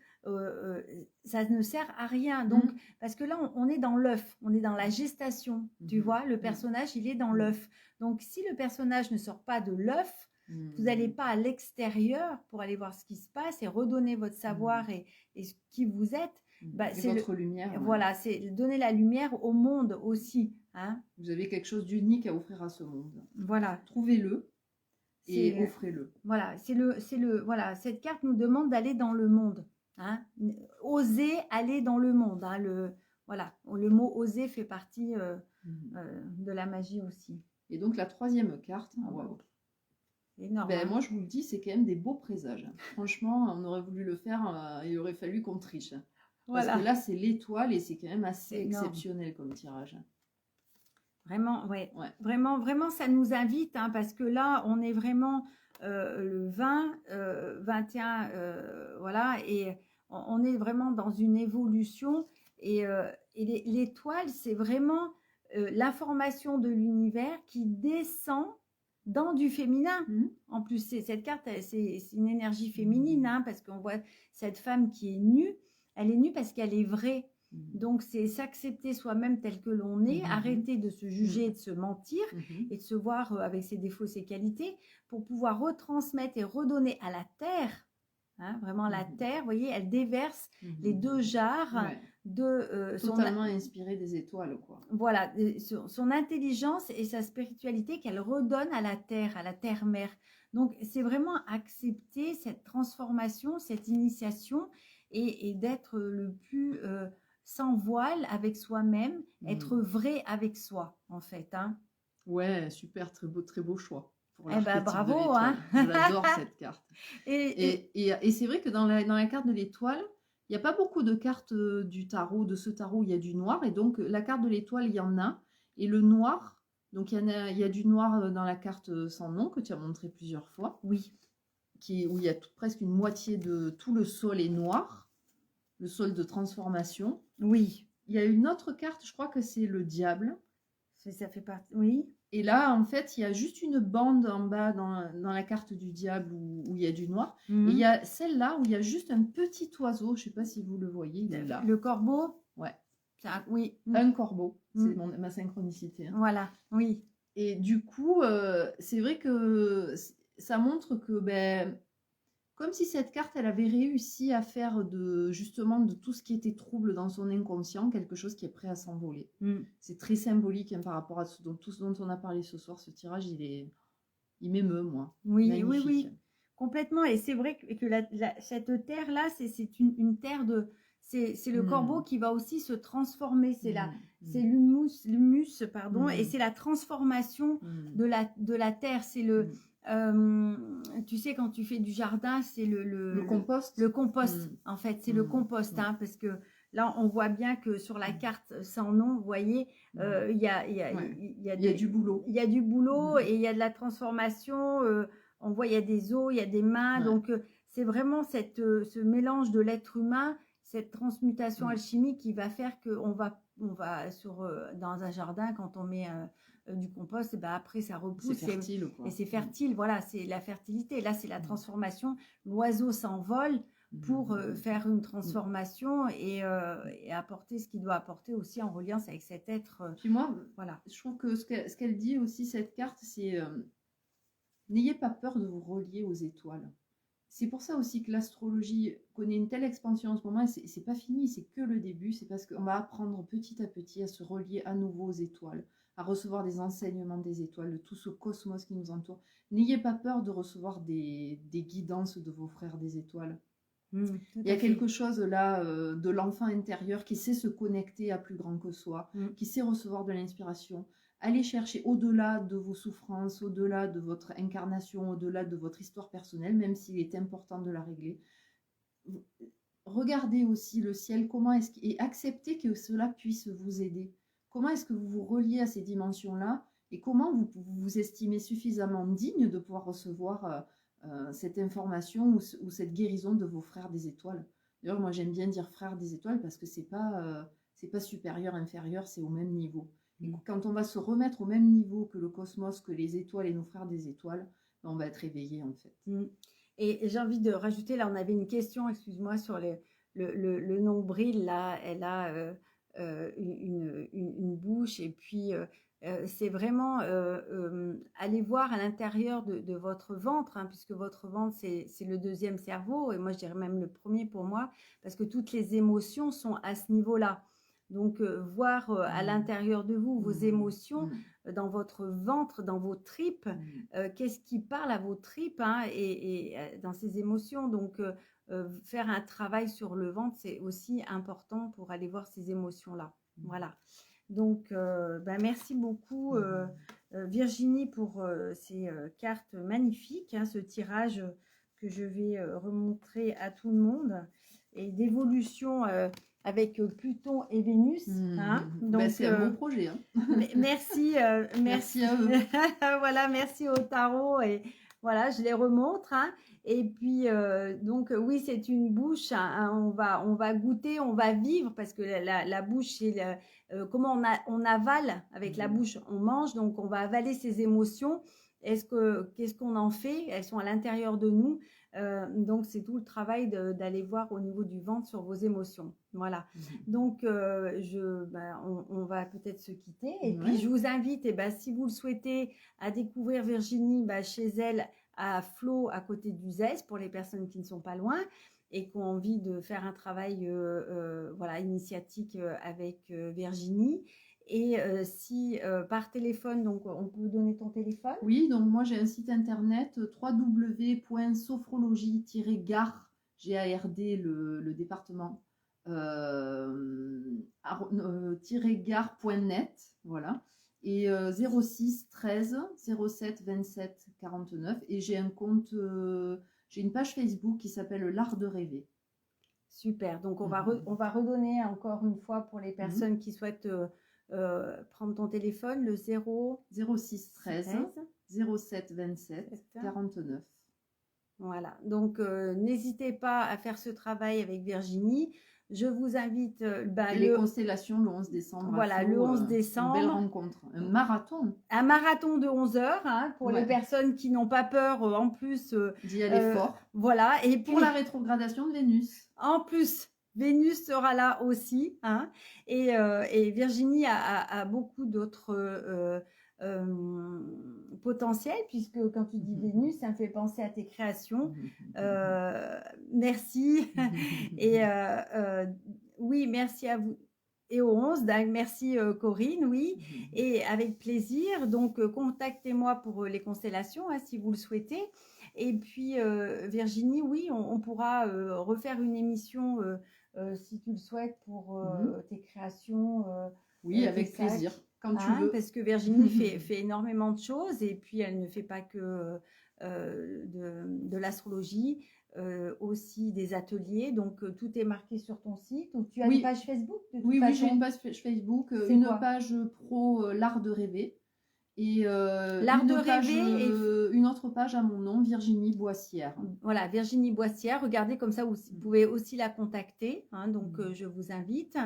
ça ne sert à rien. Donc, parce que là, on est dans l'œuf, on est dans la gestation. Tu vois, le personnage, il est dans l'œuf. Donc, si le personnage ne sort pas de l'œuf, vous n'allez pas à l'extérieur pour aller voir ce qui se passe et redonner votre savoir et qui vous êtes.
Bah, c'est votre lumière.
Voilà, c'est donner la lumière au monde aussi. Hein.
Vous avez quelque chose d'unique à offrir à ce monde.
Voilà.
Trouvez-le et offrez-le.
Voilà, voilà, cette carte nous demande d'aller dans le monde. Hein. Oser aller dans le monde. Hein. Le mot oser fait partie de la magie aussi.
Et donc la troisième carte,
énorme.
Ben, moi je vous le dis, c'est quand même des beaux présages. Franchement, on aurait voulu le faire, il aurait fallu qu'on triche. Parce que là, c'est l'étoile et c'est quand même assez exceptionnel comme tirage.
Vraiment, vraiment, ça nous invite, hein, parce que là, on est vraiment le 20, 21, voilà, et on est vraiment dans une évolution. Et l'étoile, c'est vraiment l'information de l'univers qui descend dans du féminin. En plus, cette carte, c'est une énergie féminine, hein, parce qu'on voit cette femme qui est nue. Elle est nue parce qu'elle est vraie. Donc, c'est s'accepter soi-même tel que l'on est, arrêter de se juger, de se mentir et de se voir avec ses défauts, ses qualités, pour pouvoir retransmettre et redonner à la terre, hein, vraiment la terre, vous voyez, elle déverse les 2 jarres de
totalement inspirée des étoiles, quoi.
Voilà, son intelligence et sa spiritualité qu'elle redonne à la terre-mère. Donc, c'est vraiment accepter cette transformation, cette initiation et d'être le plus sans voile avec soi-même, être vrai avec soi, en fait. Hein.
Ouais, super, très beau choix.
Eh ben, bravo, hein.
J'adore cette carte. Et c'est vrai que dans la carte de l'étoile, il n'y a pas beaucoup de cartes du tarot, de ce tarot, il y a du noir. Et donc, la carte de l'étoile, il y en a. Et le noir, donc il y a du noir dans la carte sans nom, que tu as montré plusieurs fois.
Oui.
Où il y a presque une moitié de tout le sol est noir. Le sol de transformation.
Oui.
Il y a une autre carte, je crois que c'est le diable.
Ça fait partie, oui.
Et là, en fait, il y a juste une bande en bas dans la carte du diable où il y a du noir. Et il y a celle-là où il y a juste un petit oiseau. Je ne sais pas si vous le voyez, il est là.
Le corbeau?
Ouais.
Oui.
Un corbeau. C'est ma synchronicité. Hein.
Voilà, oui.
Et du coup, c'est vrai que ça montre que Comme si cette carte, elle avait réussi à faire justement de tout ce qui était trouble dans son inconscient, quelque chose qui est prêt à s'envoler. C'est très symbolique hein, par rapport à tout ce dont on a parlé ce soir. Ce tirage, il m'émeut, moi.
Oui,
Magnifique.
oui, complètement. Et c'est vrai que cette terre-là, c'est une terre de... C'est le corbeau qui va aussi se transformer. C'est l'humus, pardon, et c'est la transformation de la terre. C'est le... tu sais, quand tu fais du jardin, c'est
le compost.
Le compost, en fait, c'est le compost, hein, parce que là, on voit bien que sur la carte sans nom, vous voyez, il y a
du boulot.
Il y a du boulot et il y a de la transformation. On voit, il y a des os, il y a des mains. Donc, c'est vraiment ce mélange de l'être humain, cette transmutation alchimique qui va faire qu'on va dans un jardin, quand on met du compost, et ben après ça repousse.
C'est fertile, quoi.
Et c'est fertile, voilà, c'est la fertilité. Là, c'est la transformation. L'oiseau s'envole pour faire une transformation et apporter ce qu'il doit apporter aussi en reliance avec cet être.
Puis moi,
voilà.
Je trouve que ce qu'elle dit aussi, cette carte, c'est n'ayez pas peur de vous relier aux étoiles. C'est pour ça aussi que l'astrologie connaît une telle expansion en ce moment, et c'est pas fini, c'est que le début, c'est parce qu'on va apprendre petit à petit à se relier à nouveau aux étoiles, à recevoir des enseignements des étoiles, de tout ce cosmos qui nous entoure. N'ayez pas peur de recevoir des guidances de vos frères des étoiles. Il y a quelque chose là de l'enfant intérieur qui sait se connecter à plus grand que soi, qui sait recevoir de l'inspiration. Allez chercher au-delà de vos souffrances, au-delà de votre incarnation, au-delà de votre histoire personnelle, même s'il est important de la régler. Regardez aussi le ciel, et acceptez que cela puisse vous aider. Comment est-ce que vous vous reliez à ces dimensions-là et comment vous vous estimez suffisamment digne de pouvoir recevoir cette information ou cette guérison de vos frères des étoiles. D'ailleurs, moi j'aime bien dire frères des étoiles parce que c'est pas supérieur, inférieur, c'est au même niveau. Et quand on va se remettre au même niveau que le cosmos, que les étoiles et nos frères des étoiles, on va être éveillé en fait.
Et j'ai envie de rajouter, là on avait une question, excuse-moi, sur le nombril, là, elle a une bouche et puis c'est vraiment aller voir à l'intérieur de votre ventre, hein, puisque votre ventre, c'est le deuxième cerveau, et moi je dirais même le premier pour moi, parce que toutes les émotions sont à ce niveau-là. Donc, voir à l'intérieur de vous vos émotions, dans votre ventre, dans vos tripes, qu'est-ce qui parle à vos tripes, hein, et dans ces émotions. Donc, faire un travail sur le ventre, c'est aussi important pour aller voir ces émotions-là. Voilà. Donc, merci beaucoup Virginie pour ces cartes magnifiques, hein, ce tirage que je vais remontrer à tout le monde, et d'évolution avec Pluton et Vénus. Hein.
Donc, c'est un beau projet. Hein.
Merci,
merci à eux.
Voilà, merci au tarot, et voilà, je les remontre. Hein. Et puis, donc, oui, c'est une bouche. Hein, on va goûter, on va vivre, parce que la bouche, c'est comment on avale avec la bouche, on mange, donc on va avaler ses émotions. Qu'est-ce qu'on en fait? Elles sont à l'intérieur de nous. Donc, c'est tout le travail d'aller voir au niveau du ventre sur vos émotions. Voilà. Donc, on va peut-être se quitter. Et puis, je vous invite, si vous le souhaitez, à découvrir Virginie chez elle, à Flot, à côté d'Uzès, pour les personnes qui ne sont pas loin et qui ont envie de faire un travail initiatique avec Virginie. Et si par téléphone, donc on peut donner ton téléphone?
Oui, donc moi j'ai un site internet www.sophrologie-gard, G-A-R-D le département, -gard.net, voilà. Et 06 13 07 27 49. Et j'ai un compte, j'ai une page Facebook qui s'appelle L'Art de rêver.
Super, donc on va redonner encore une fois pour les personnes qui souhaitent prendre ton téléphone, le
06 13 07 27 49.
Voilà, donc n'hésitez pas à faire ce travail avec Virginie. Je vous invite...
les constellations le 11 décembre.
Voilà, le 11 décembre.
Une belle rencontre, un marathon.
Un marathon de 11 heures, hein, pour les personnes qui n'ont pas peur, en plus...
d'y aller fort.
Voilà, et puis...
Pour la rétrogradation de Vénus.
En plus, Vénus sera là aussi, hein, et Virginie a beaucoup d'autres potentiel, puisque quand tu dis Vénus, ça me fait penser à tes créations. Merci. Et oui, merci à vous. Et au 11, merci Corinne, oui, et avec plaisir. Donc, contactez-moi pour les constellations, hein, si vous le souhaitez. Et puis, Virginie, oui, on pourra refaire une émission, si tu le souhaites, pour tes créations.
Oui, avec plaisir, quand tu veux.
Parce que Virginie fait énormément de choses, et puis elle ne fait pas que de l'astrologie. Aussi des ateliers, donc tout est marqué sur ton site. Ou tu as une page Facebook de toute façon.
J'ai une page Facebook, une page pro l'art de rêver, et
l'art de rêver
une autre page à mon nom, Virginie Boissière.
Voilà, Virginie Boissière, regardez, comme ça vous pouvez aussi la contacter, hein, donc je vous invite.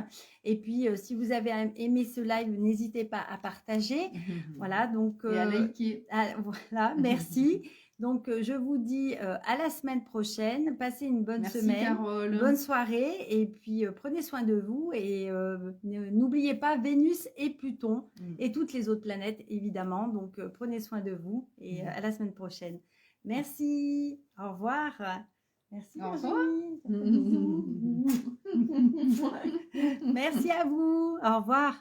Et puis si vous avez aimé ce live, n'hésitez pas à partager. Voilà, donc
et à liker.
Voilà, merci. Donc, je vous dis à la semaine prochaine. Passez une bonne semaine,
Carole.
Bonne soirée. Et puis, prenez soin de vous. Et n'oubliez pas Vénus et Pluton et toutes les autres planètes, évidemment. Donc, prenez soin de vous. Et à la semaine prochaine. Merci. Au revoir. Merci, Virginie. Merci à vous. Au revoir.